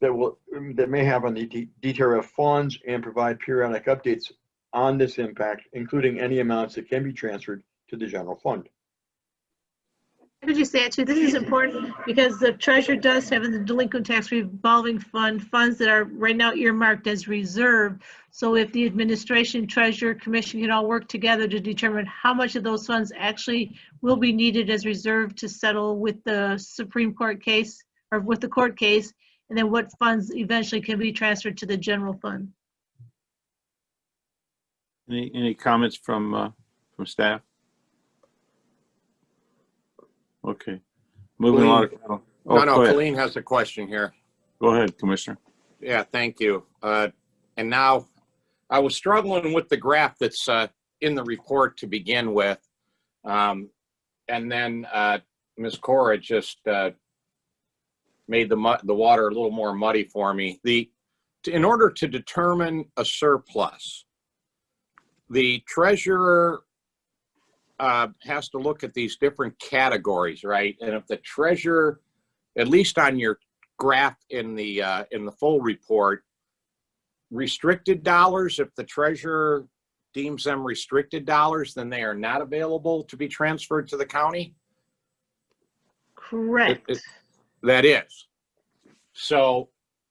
that may have on the DTRF funds and provide periodic updates on this impact, including any amounts that can be transferred to the general fund. I could just add too, this is important because the treasurer does have in the delinquent tax revolving fund funds that are right now earmarked as reserve. So if the administration, treasurer, commission can all work together to determine how much of those funds actually will be needed as reserve to settle with the Supreme Court case or with the court case, and then what funds eventually can be transferred to the general fund. Any comments from staff? Okay. Moving along. No, Colleen has a question here. Go ahead, Commissioner. Yeah, thank you. And now I was struggling with the graph that's in the report to begin with. And then Ms. Cora just made the water a little more muddy for me. In order to determine a surplus, the treasurer has to look at these different categories, right? And if the treasurer, at least on your graph in the full report, restricted dollars, if the treasurer deems them restricted dollars, then they are not available to be transferred to the county? Correct. That is. So.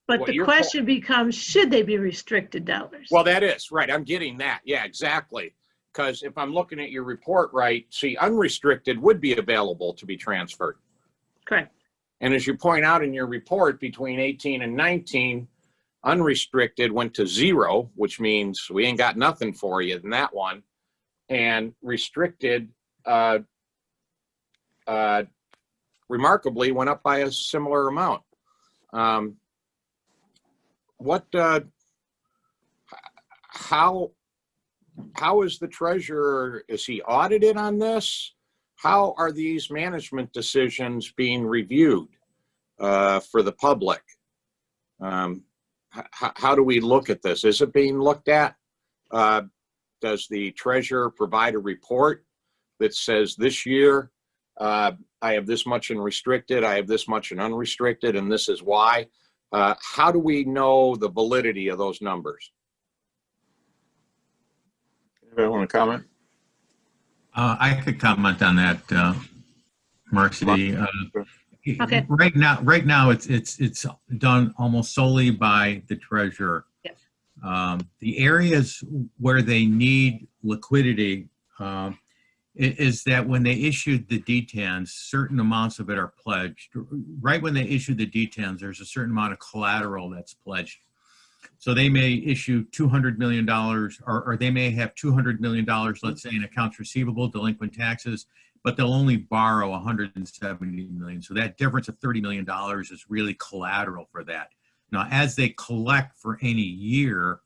But the question becomes, should they be restricted dollars? Well, that is, right. I'm getting that. Yeah, exactly. Because if I'm looking at your report right, see, unrestricted would be available to be transferred. Correct. And as you point out in your report, between 18 and 19, unrestricted went to 0, which means we ain't got nothing for you in that one. And restricted, remarkably, went up by a similar amount. How is the treasurer, is he audited on this? How are these management decisions being reviewed for the public? How do we look at this? Is it being looked at? Does the treasurer provide a report that says this year I have this much in restricted, I have this much in unrestricted, and this is why? How do we know the validity of those numbers? Anybody want to comment? I could comment on that, Marcy. Okay. Right now, it's done almost solely by the treasurer. Yes. The areas where they need liquidity is that when they issued the detans, certain amounts of it are pledged. Right when they issued the detans, there's a certain amount of collateral that's pledged. So they may issue $200 million, or they may have $200 million, let's say, in accounts receivable, delinquent taxes, but they'll only borrow $170 million. So that difference of $30 million is really collateral for that. Now, as they collect for any year,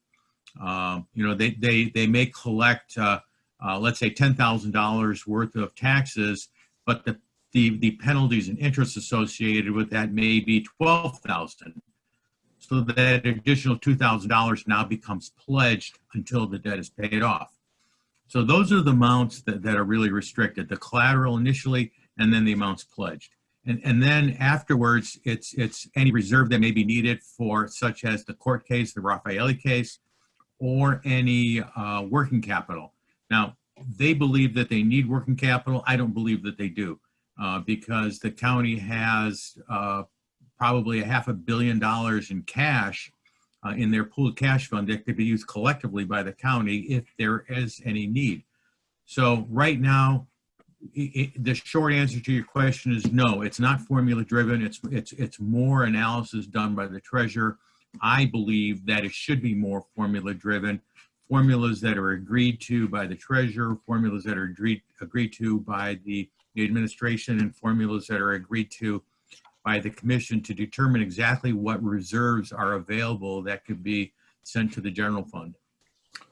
they may collect, let's say, $10,000 worth of taxes, but the penalties and interest associated with that may be $12,000. So that additional $2,000 now becomes pledged until the debt is paid off. So those are the amounts that are really restricted, the collateral initially, and then the amounts pledged. And then afterwards, it's any reserve that may be needed for, such as the court case, the Raffaele case, or any working capital. Now, they believe that they need working capital. I don't believe that they do, because the county has probably $500 million in cash in their pooled cash fund that could be used collectively by the county if there is any need. So right now, the short answer to your question is no, it's not formula driven. It's more analysis done by the treasurer. I believe that it should be more formula driven. Formulas that are agreed to by the treasurer, formulas that are agreed to by the administration, and formulas that are agreed to by the commission to determine exactly what reserves are available that could be sent to the general fund.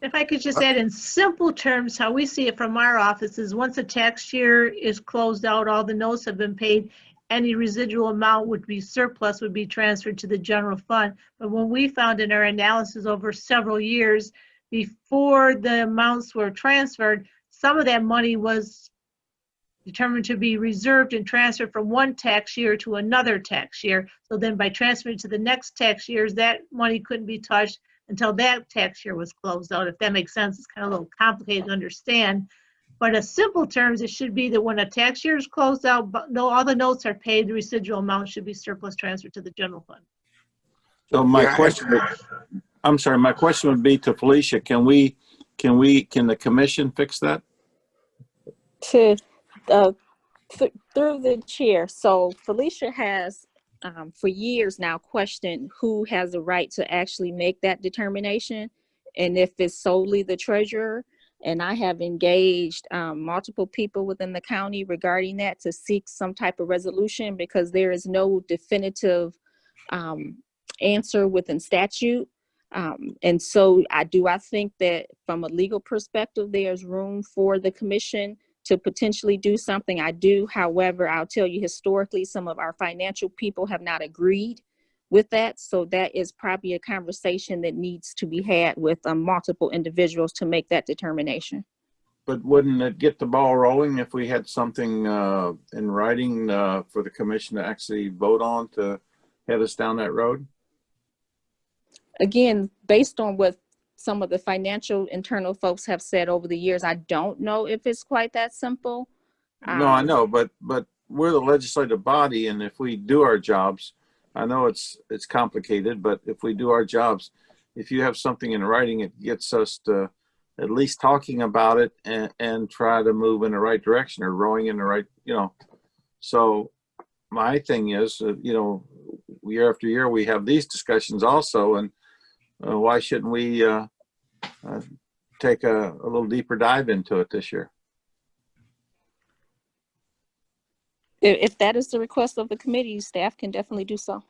If I could just add in simple terms, how we see it from our office is once a tax year is closed out, all the notes have been paid, any residual amount would be surplus would be transferred to the general fund. But when we found in our analysis over several years, before the amounts were transferred, some of that money was determined to be reserved and transferred from one tax year to another tax year. So then by transferring to the next tax years, that money couldn't be touched until that tax year was closed out, if that makes sense. It's kind of a little complicated to understand. But in simple terms, it should be that when a tax year is closed out, but no, all the notes are paid, the residual amount should be surplus transferred to the general fund. So my question, I'm sorry, my question would be to Felicia, can the commission fix that? To through the chair. So Felicia has for years now questioned who has the right to actually make that determination, and if it's solely the treasurer. And I have engaged multiple people within the county regarding that to seek some type of resolution, because there is no definitive answer within statute. And so I think that from a legal perspective, there's room for the commission to potentially do something. I do. However, I'll tell you, historically, some of our financial people have not agreed with that. So that is probably a conversation that needs to be had with multiple individuals to make that determination. But wouldn't it get the ball rolling if we had something in writing for the commission to actually vote on to head us down that road? Again, based on what some of the financial internal folks have said over the years, I don't know if it's quite that simple. No, I know, but we're the legislative body, and if we do our jobs, I know it's complicated, but if we do our jobs, if you have something in writing, it gets us to at least talking about it and try to move in the right direction or rowing in the right, So my thing is, year after year, we have these discussions also, and why shouldn't we take a little deeper dive into it this year? If that is the request of the committee, staff can definitely do so.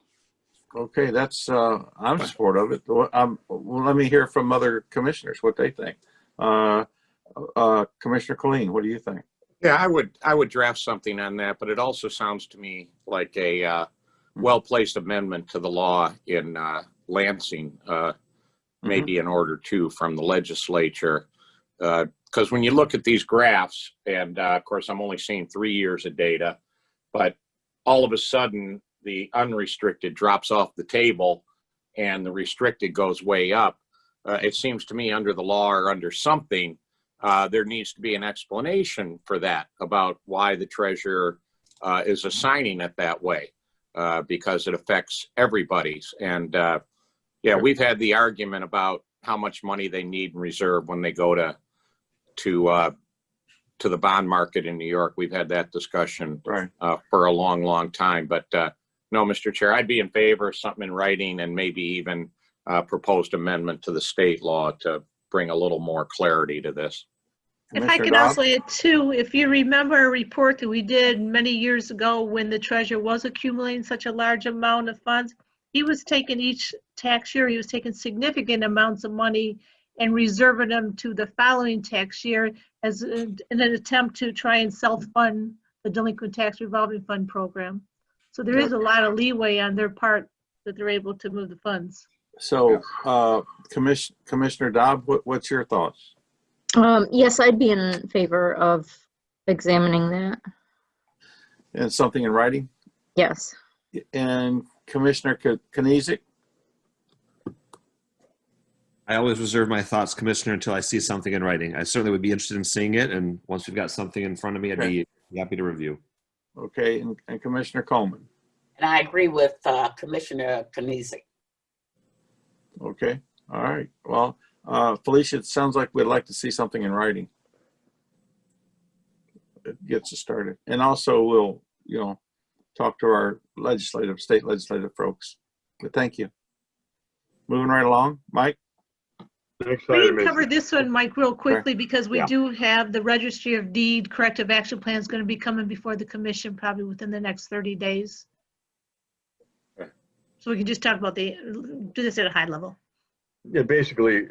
Okay, that's I'm supportive of it. Well, let me hear from other commissioners what they think. Commissioner Colleen, what do you think? Yeah, I would draft something on that, but it also sounds to me like a well-placed amendment to the law in Lansing, maybe in order too from the legislature. Because when you look at these graphs, and of course I'm only seeing 3 years of data, but all of a sudden the unrestricted drops off the table and the restricted goes way up. It seems to me under the law or under something, there needs to be an explanation for that about why the treasurer is assigning it that way, because it affects everybody's. And yeah, we've had the argument about how much money they need in reserve when they go to the bond market in New York. We've had that discussion for a long, long time. But no, Mr. Chair, I'd be in favor of something in writing and maybe even proposed amendment to the state law to bring a little more clarity to this. If I could also add too, if you remember a report that we did many years ago when the treasurer was accumulating such a large amount of funds, he was taking each tax year, he was taking significant amounts of money and reserving them to the following tax year as in an attempt to try and self-fund the delinquent tax revolving fund program. So there is a lot of leeway on their part that they're able to move the funds. So Commissioner Dobb, what's your thoughts? Yes, I'd be in favor of examining that. And something in writing? Yes. And Commissioner Kniezek? I always reserve my thoughts, Commissioner, until I see something in writing. I certainly would be interested in seeing it, and once we've got something in front of me, I'd be happy to review. Okay, and Commissioner Coleman? And I agree with Commissioner Kniezek. Okay, all right. Well, Felicia, it sounds like we'd like to see something in writing. It gets us started. And also we'll, talk to our state legislative folks. But thank you. Moving right along, Mike? We can cover this one, Mike, real quickly because we do have the Registry of Deed Corrective Action Plan is going to be coming before the commission probably within the next 30 days. So we can just talk about do this at a high level. Yeah, basically,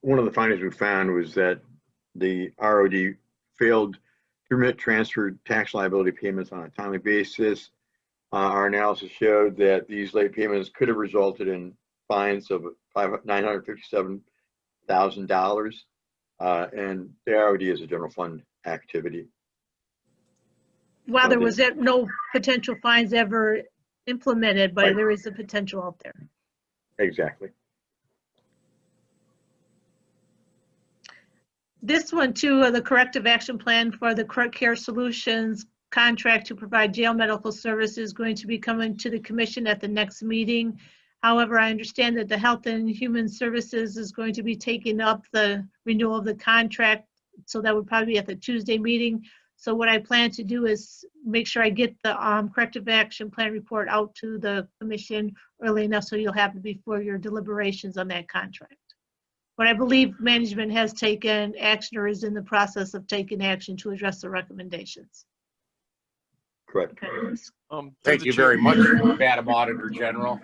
one of the findings we found was that the ROD failed to permit transferred tax liability payments on a timely basis. Our analysis showed that these late payments could have resulted in fines of $957,000, and the ROD is a general fund activity. While there was no potential fines ever implemented, but there is a potential out there. Exactly. This one too, the corrective action plan for the Court Care Solutions contract to provide jail medical services is going to be coming to the commission at the next meeting. However, I understand that the Health and Human Services is going to be taking up the renewal of the contract. So that would probably be at the Tuesday meeting. So what I plan to do is make sure I get the corrective action plan report out to the commission early enough so you'll have it before your deliberations on that contract. But I believe management has taken action or is in the process of taking action to address the recommendations. Correct. Thank you very much, Madam Auditor General.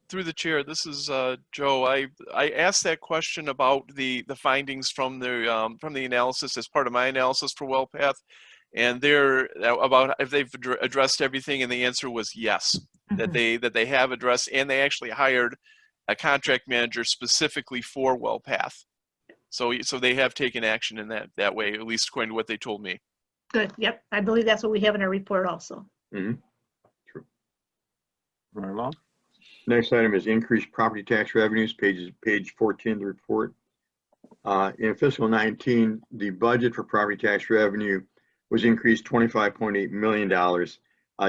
Through the chair, this is Joe. I asked that question about the findings from the analysis as part of my analysis for WellPath, and they're about if they've addressed everything, and the answer was yes, that they have addressed, and they actually hired a contract manager specifically for WellPath. So they have taken action in that way, at least according to what they told me. Good. Yep. I believe that's what we have in our report also. Mm-hmm. True. Right along. Next item is increased property tax revenues, page 14 of the report. In fiscal 19, the budget for property tax revenue was increased $25.8 million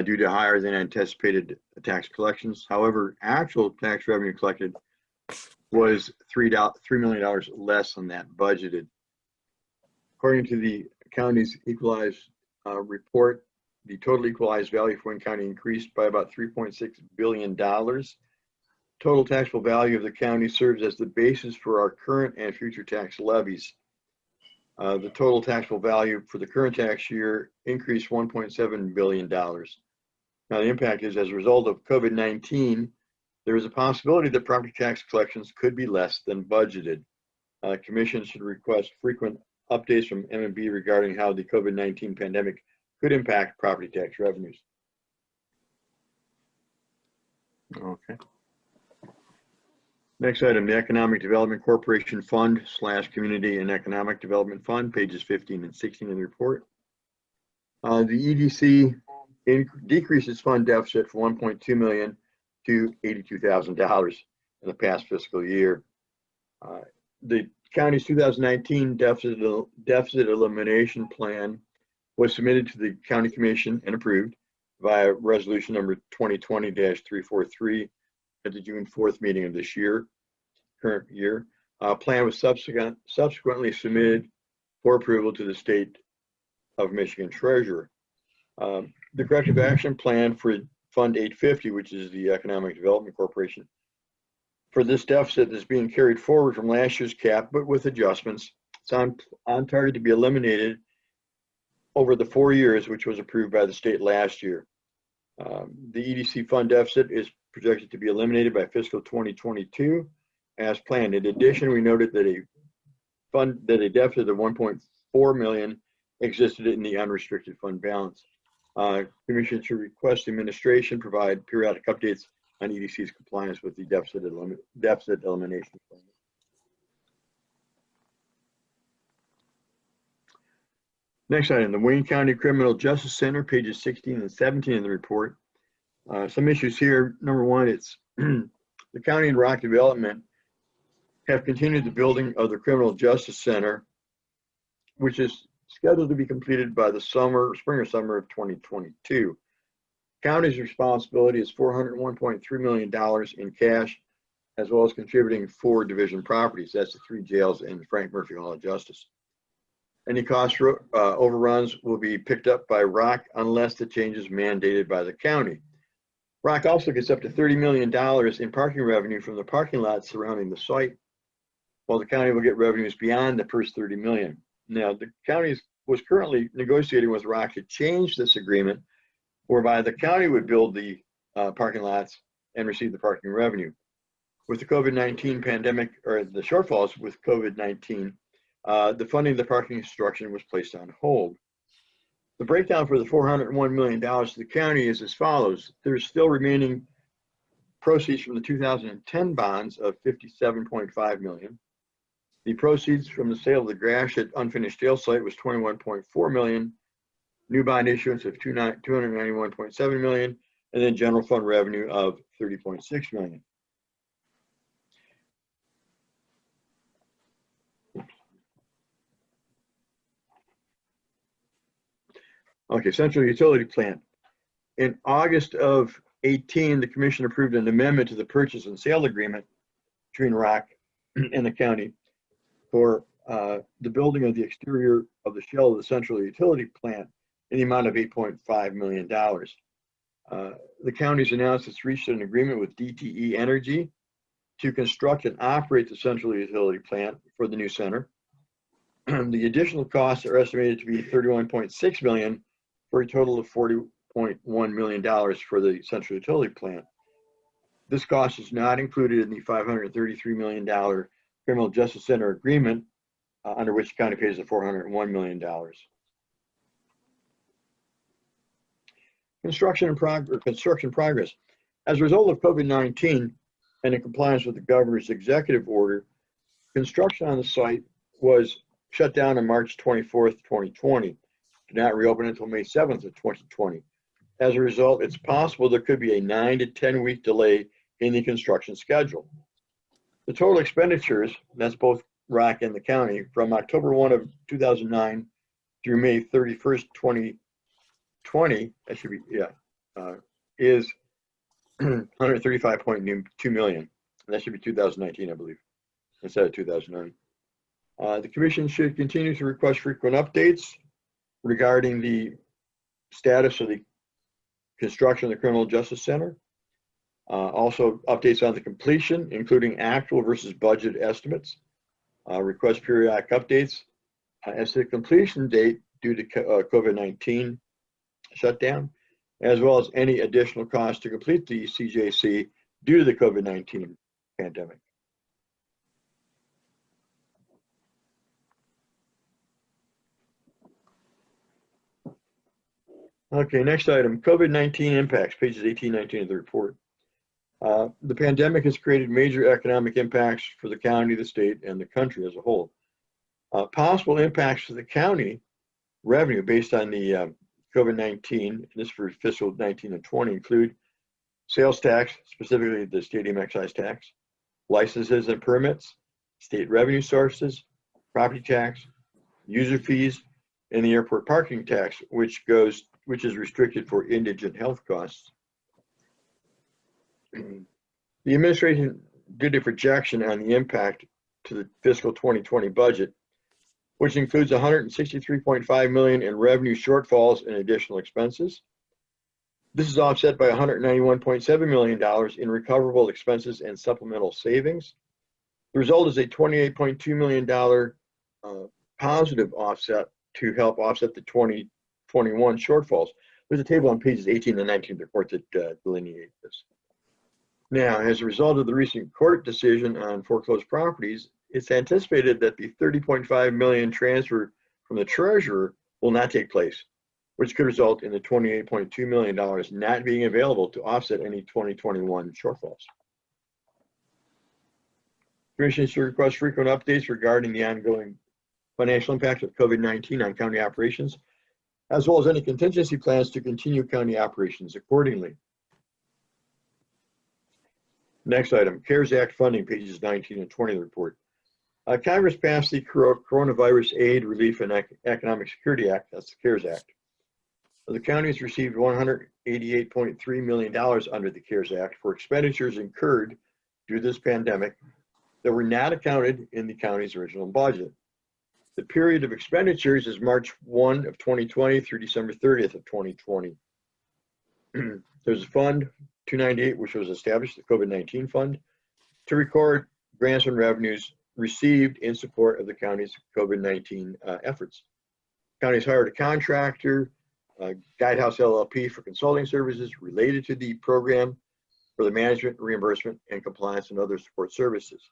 due to higher than anticipated tax collections. However, actual tax revenue collected was $3 million less than that budgeted. According to the county's equalized report, the total equalized value for Wayne County increased by about $3.6 billion. Total taxable value of the county serves as the basis for our current and future tax levies. The total taxable value for the current tax year increased $1.7 billion. Now the impact is, as a result of COVID-19, there is a possibility that property tax collections could be less than budgeted. Commission should request frequent updates from M&B regarding how the COVID-19 pandemic could impact property tax revenues. Okay. Next item, the Economic Development Corporation Fund / Community and Economic Development Fund, pages 15 and 16 in the report. The EDC decreased its fund deficit from $1.2 million to $82,000 in the past fiscal year. The county's 2019 deficit elimination plan was submitted to the county commission and approved via resolution number 2020-343 at the June 4th meeting of this year, current year. Plan was subsequently submitted for approval to the state of Michigan treasurer. The corrective action plan for Fund 850, which is the Economic Development Corporation, for this deficit is being carried forward from last year's cap, but with adjustments. It's on target to be eliminated over the 4 years, which was approved by the state last year. The EDC fund deficit is projected to be eliminated by fiscal 2022 as planned. In addition, we noted that a deficit of $1.4 million existed in the unrestricted fund balance. Commission should request administration provide periodic updates on EDC's compliance with the deficit elimination plan. Next item, the Wayne County Criminal Justice Center, pages 16 and 17 in the report. Some issues here. Number one, it's the county and Rock Development have continued the building of the Criminal Justice Center, which is scheduled to be completed by the spring or summer of 2022. County's responsibility is $401.3 million in cash, as well as contributing 4 division properties. That's the 3 jails and Frank Murphy Hall of Justice. Any cost overruns will be picked up by ROC unless the change is mandated by the county. ROC also gets up to $30 million in parking revenue from the parking lots surrounding the site, while the county will get revenues beyond the first $30 million. Now, the county was currently negotiating with ROC to change this agreement, whereby the county would build the parking lots and receive the parking revenue. With the COVID-19 pandemic, or the shortfalls with COVID-19, the funding of the parking construction was placed on hold. The breakdown for the $401 million to the county is as follows. There's still remaining proceeds from the 2010 bonds of $57.5 million. The proceeds from the sale of the Gratiot unfinished jail site was $21.4 million. New bond issuance of $291.7 million, and then general fund revenue of $30.6 million. Okay, central utility plant. In August of 18, the commission approved an amendment to the purchase and sale agreement between ROC and the county for the building of the exterior of the shell of the central utility plant in the amount of $8.5 million. The county's announced it's reached an agreement with DTE Energy to construct and operate the central utility plant for the new center. The additional costs are estimated to be $31.6 million for a total of $40.1 million for the central utility plant. This cost is not included in the $533 million criminal justice center agreement under which the county pays the $401 million. Construction progress. As a result of COVID-19 and in compliance with the governor's executive order, construction on the site was shut down on March 24th, 2020. Did not reopen until May 7th of 2020. As a result, it's possible there could be a 9 to 10 week delay in the construction schedule. The total expenditures, that's both ROC and the county, from October 1 of 2009 through May 31st, 2020, that should be, is $135.2 million. That should be 2019, I believe, instead of 2009. The commission should continue to request frequent updates regarding the status of the construction of the Criminal Justice Center. Also updates on the completion, including actual versus budget estimates. Request periodic updates as to the completion date due to COVID-19 shutdown, as well as any additional costs to complete the CJC due to the COVID-19 pandemic. Okay, next item, COVID-19 impacts, pages 18, 19 of the report. The pandemic has created major economic impacts for the county, the state, and the country as a whole. Possible impacts to the county revenue based on the COVID-19, this for fiscal 19 and 20, include sales tax, specifically the stadium excise tax, licenses and permits, state revenue sources, property tax, user fees, and the airport parking tax, which is restricted for indigent health costs. The administration did a projection on the impact to the fiscal 2020 budget, which includes $163.5 million in revenue shortfalls and additional expenses. This is offset by $191.7 million in recoverable expenses and supplemental savings. The result is a $28.2 million positive offset to help offset the 2021 shortfalls. There's a table on pages 18 and 19 of the report that delineate this. Now, as a result of the recent court decision on foreclosed properties, it's anticipated that the $30.5 million transfer from the treasurer will not take place, which could result in the $28.2 million not being available to offset any 2021 shortfalls. Commission should request frequent updates regarding the ongoing financial impact of COVID-19 on county operations, as well as any contingency plans to continue county operations accordingly. Next item, CARES Act funding, pages 19 and 20 of the report. Congress passed the Coronavirus Aid, Relief, and Economic Security Act, that's the CARES Act. The counties received $188.3 million under the CARES Act for expenditures incurred due to this pandemic that were not accounted in the county's original budget. The period of expenditures is March 1 of 2020 through December 30th of 2020. There's a fund 298, which was established, the COVID-19 fund, to record grants and revenues received in support of the county's COVID-19 efforts. County's hired a contractor, Guidehouse LLP, for consulting services related to the program for the management, reimbursement, and compliance and other support services.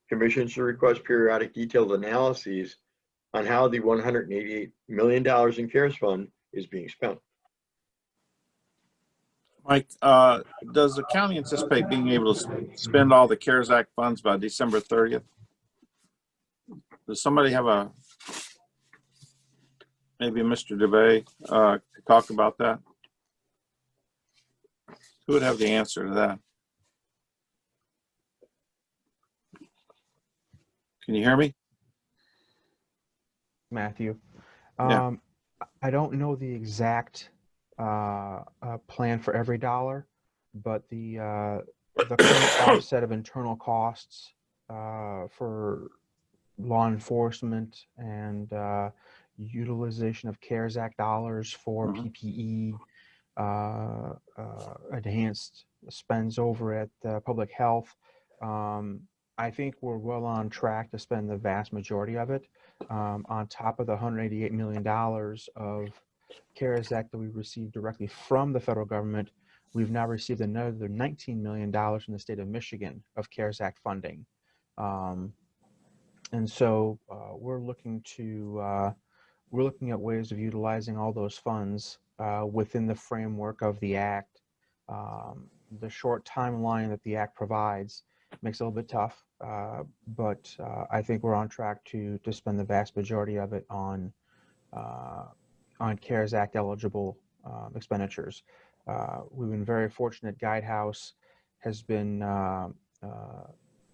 Commission should request periodic detailed analyses on how the $188 million in CARES fund is being spent. Mike, does the county anticipate being able to spend all the CARES Act funds by December 30th? Does somebody have maybe Mr. DeVay could talk about that? Who would have the answer to that? Can you hear me? Matthew. Yeah. I don't know the exact plan for every dollar, but the current offset of internal costs for law enforcement and utilization of CARES Act dollars for PPE, enhanced spends over at public health. I think we're well on track to spend the vast majority of it. On top of the $188 million of CARES Act that we received directly from the federal government, we've now received another $19 million from the state of Michigan of CARES Act funding. And so we're looking at ways of utilizing all those funds within the framework of the Act. The short timeline that the Act provides makes it a little bit tough, but I think we're on track to spend the vast majority of it on CARES Act eligible expenditures. We've been very fortunate. Guidehouse has been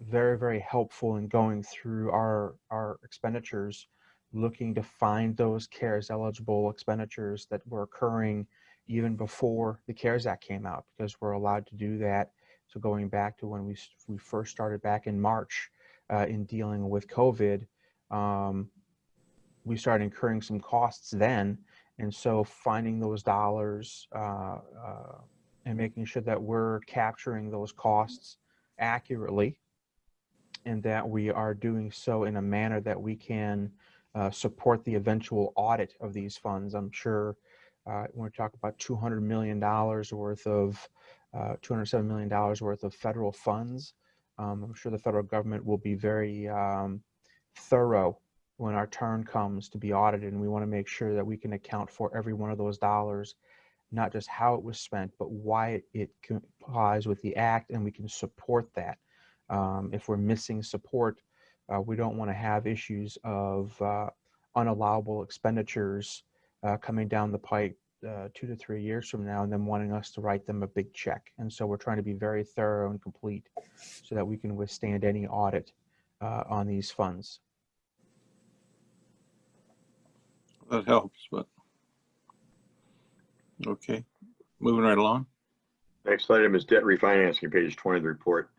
very, very helpful in going through our expenditures, looking to find those CARES eligible expenditures that were occurring even before the CARES Act came out, because we're allowed to do that. So going back to when we first started back in March in dealing with COVID, we started incurring some costs then. And so finding those dollars and making sure that we're capturing those costs accurately, and that we are doing so in a manner that we can support the eventual audit of these funds. I'm sure when we talk about $200 million worth of $207 million worth of federal funds, I'm sure the federal government will be very thorough when our turn comes to be audited, and we want to make sure that we can account for every one of those dollars, not just how it was spent, but why it complies with the Act, and we can support that. If we're missing support, we don't want to have issues of unallowable expenditures coming down the pipe 2 to 3 years from now, and then wanting us to write them a big check. And so we're trying to be very thorough and complete so that we can withstand any audit on these funds. That helps, but okay. Moving right along. Next item is debt refinancing, page 20 of the report.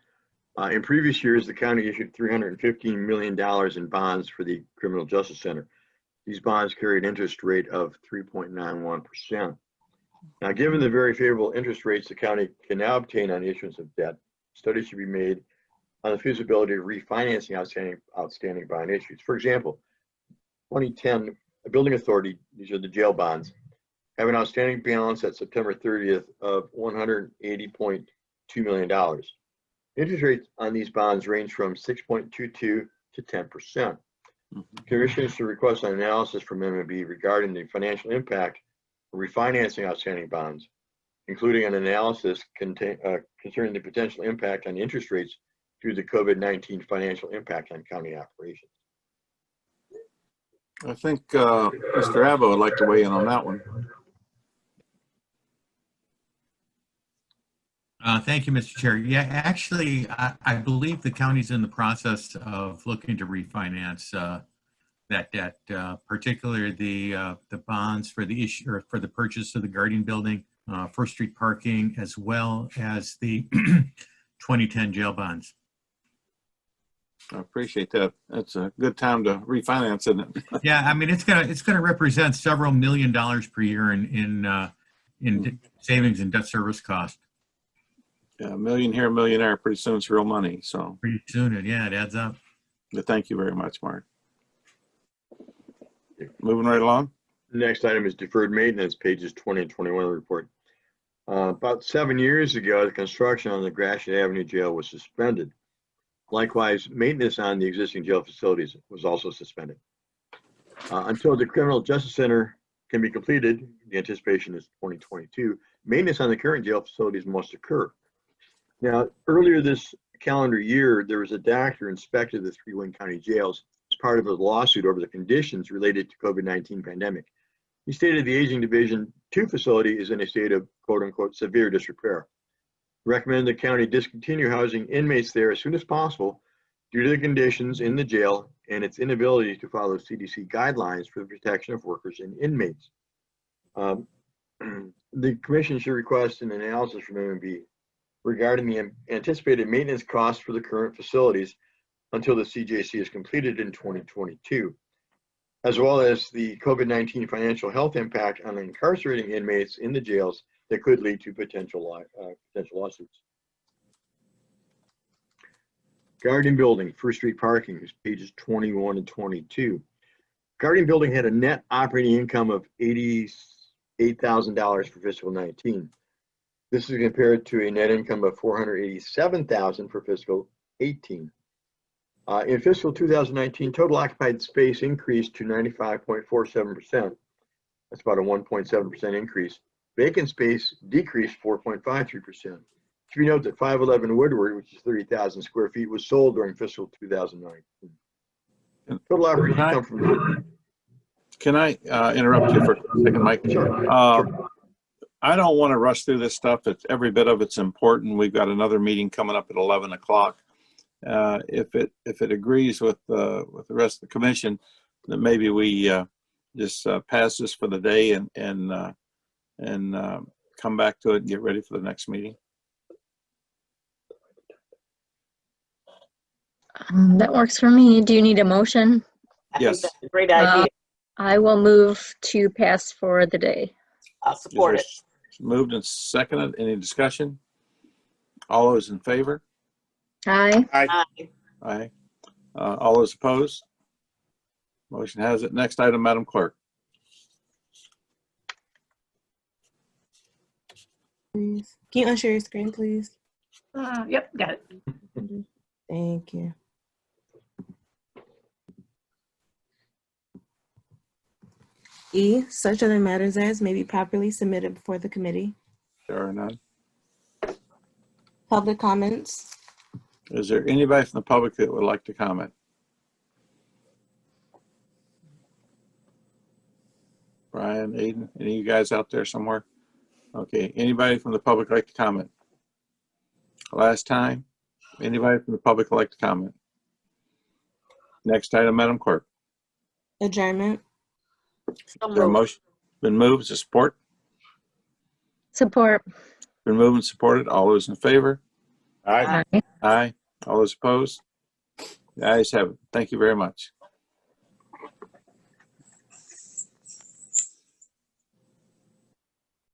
In previous years, the county issued $315 million in bonds for the Criminal Justice Center. These bonds carry an interest rate of 3.91%. Now, given the very favorable interest rates the county can now obtain on issuance of debt, studies should be made on the feasibility of refinancing outstanding bond issues. For example, 2010, a building authority, these are the jail bonds, have an outstanding balance at September 30th of $180.2 million. Interest rates on these bonds range from 6.22 to 10%. Commissioners should request an analysis from MMB regarding the financial impact of refinancing outstanding bonds, including an analysis concerning the potential impact on interest rates due to the COVID-19 financial impact on county operations. I think Mr. Abbo would like to weigh in on that one. Thank you, Mr. Chair. Yeah, actually, I believe the county's in the process of looking to refinance that debt, particularly the bonds for the issue or for the purchase of the Guardian Building, First Street parking, as well as the 2010 jail bonds. I appreciate that. That's a good time to refinance, isn't it? Yeah, I mean, it's gonna represent several $1 million per year in savings and debt service cost. Yeah, $1 million here, $1 million there. Pretty soon it's real money. So pretty soon, it adds up. But thank you very much, Mark. Moving right along. The next item is deferred maintenance, pages 20 and 21 of the report. About 7 years ago, the construction on the Gratiot Avenue Jail was suspended. Likewise, maintenance on the existing jail facilities was also suspended. Until the Criminal Justice Center can be completed, the anticipation is 2022, maintenance on the current jail facilities must occur. Now, earlier this calendar year, there was a doctor inspected the 3 Wayne County jails as part of a lawsuit over the conditions related to COVID-19 pandemic. He stated the Aging Division 2 facility is in a state of quote unquote severe disrepair. Recommend the county discontinue housing inmates there as soon as possible due to the conditions in the jail and its inability to follow CDC guidelines for the protection of workers and inmates. The commission should request an analysis from MMB regarding the anticipated maintenance costs for the current facilities until the CJC is completed in 2022, as well as the COVID-19 financial health impact on incarcerating inmates in the jails that could lead to potential lawsuits. Guardian Building, First Street Parking, is pages 21 and 22. Guardian Building had a net operating income of $88,000 for fiscal 19. This is compared to a net income of $487,000 for fiscal 18. In fiscal 2019, total occupied space increased to 95.47%. That's about a 1.7% increase. Vacant space decreased 4.53%. Should be noted that 511 Woodward, which is 30,000 square feet, was sold during fiscal 2019. Total operating income from. Can I interrupt you for a second, Mike? Sure. I don't want to rush through this stuff. Every bit of it's important. We've got another meeting coming up at 11 o'clock. If it agrees with the rest of the commission, then maybe we just pass this for the day and come back to it and get ready for the next meeting. That works for me. Do you need a motion? Yes. That's a great idea. I will move to pass for the day. I'll support it. Moved and seconded. Any discussion? All those in favor? Aye. Aye. Aye. All those opposed? Motion has it. Next item, Madam Clerk. Please. Can you unshare your screen, please? Yep, got it. Thank you. E, such other matters as may be properly submitted before the committee. There are none. Public comments. Is there anybody from the public that would like to comment? Brian, Aiden, any of you guys out there somewhere? Okay, anybody from the public like to comment? Last time, anybody from the public like to comment? Next item, Madam Clerk. Adjournment. Is there a motion? Been moved to support? Support. Been moved and supported. All those in favor? Aye. Aye. Aye. All those opposed? The ayes have it. Thank you very much.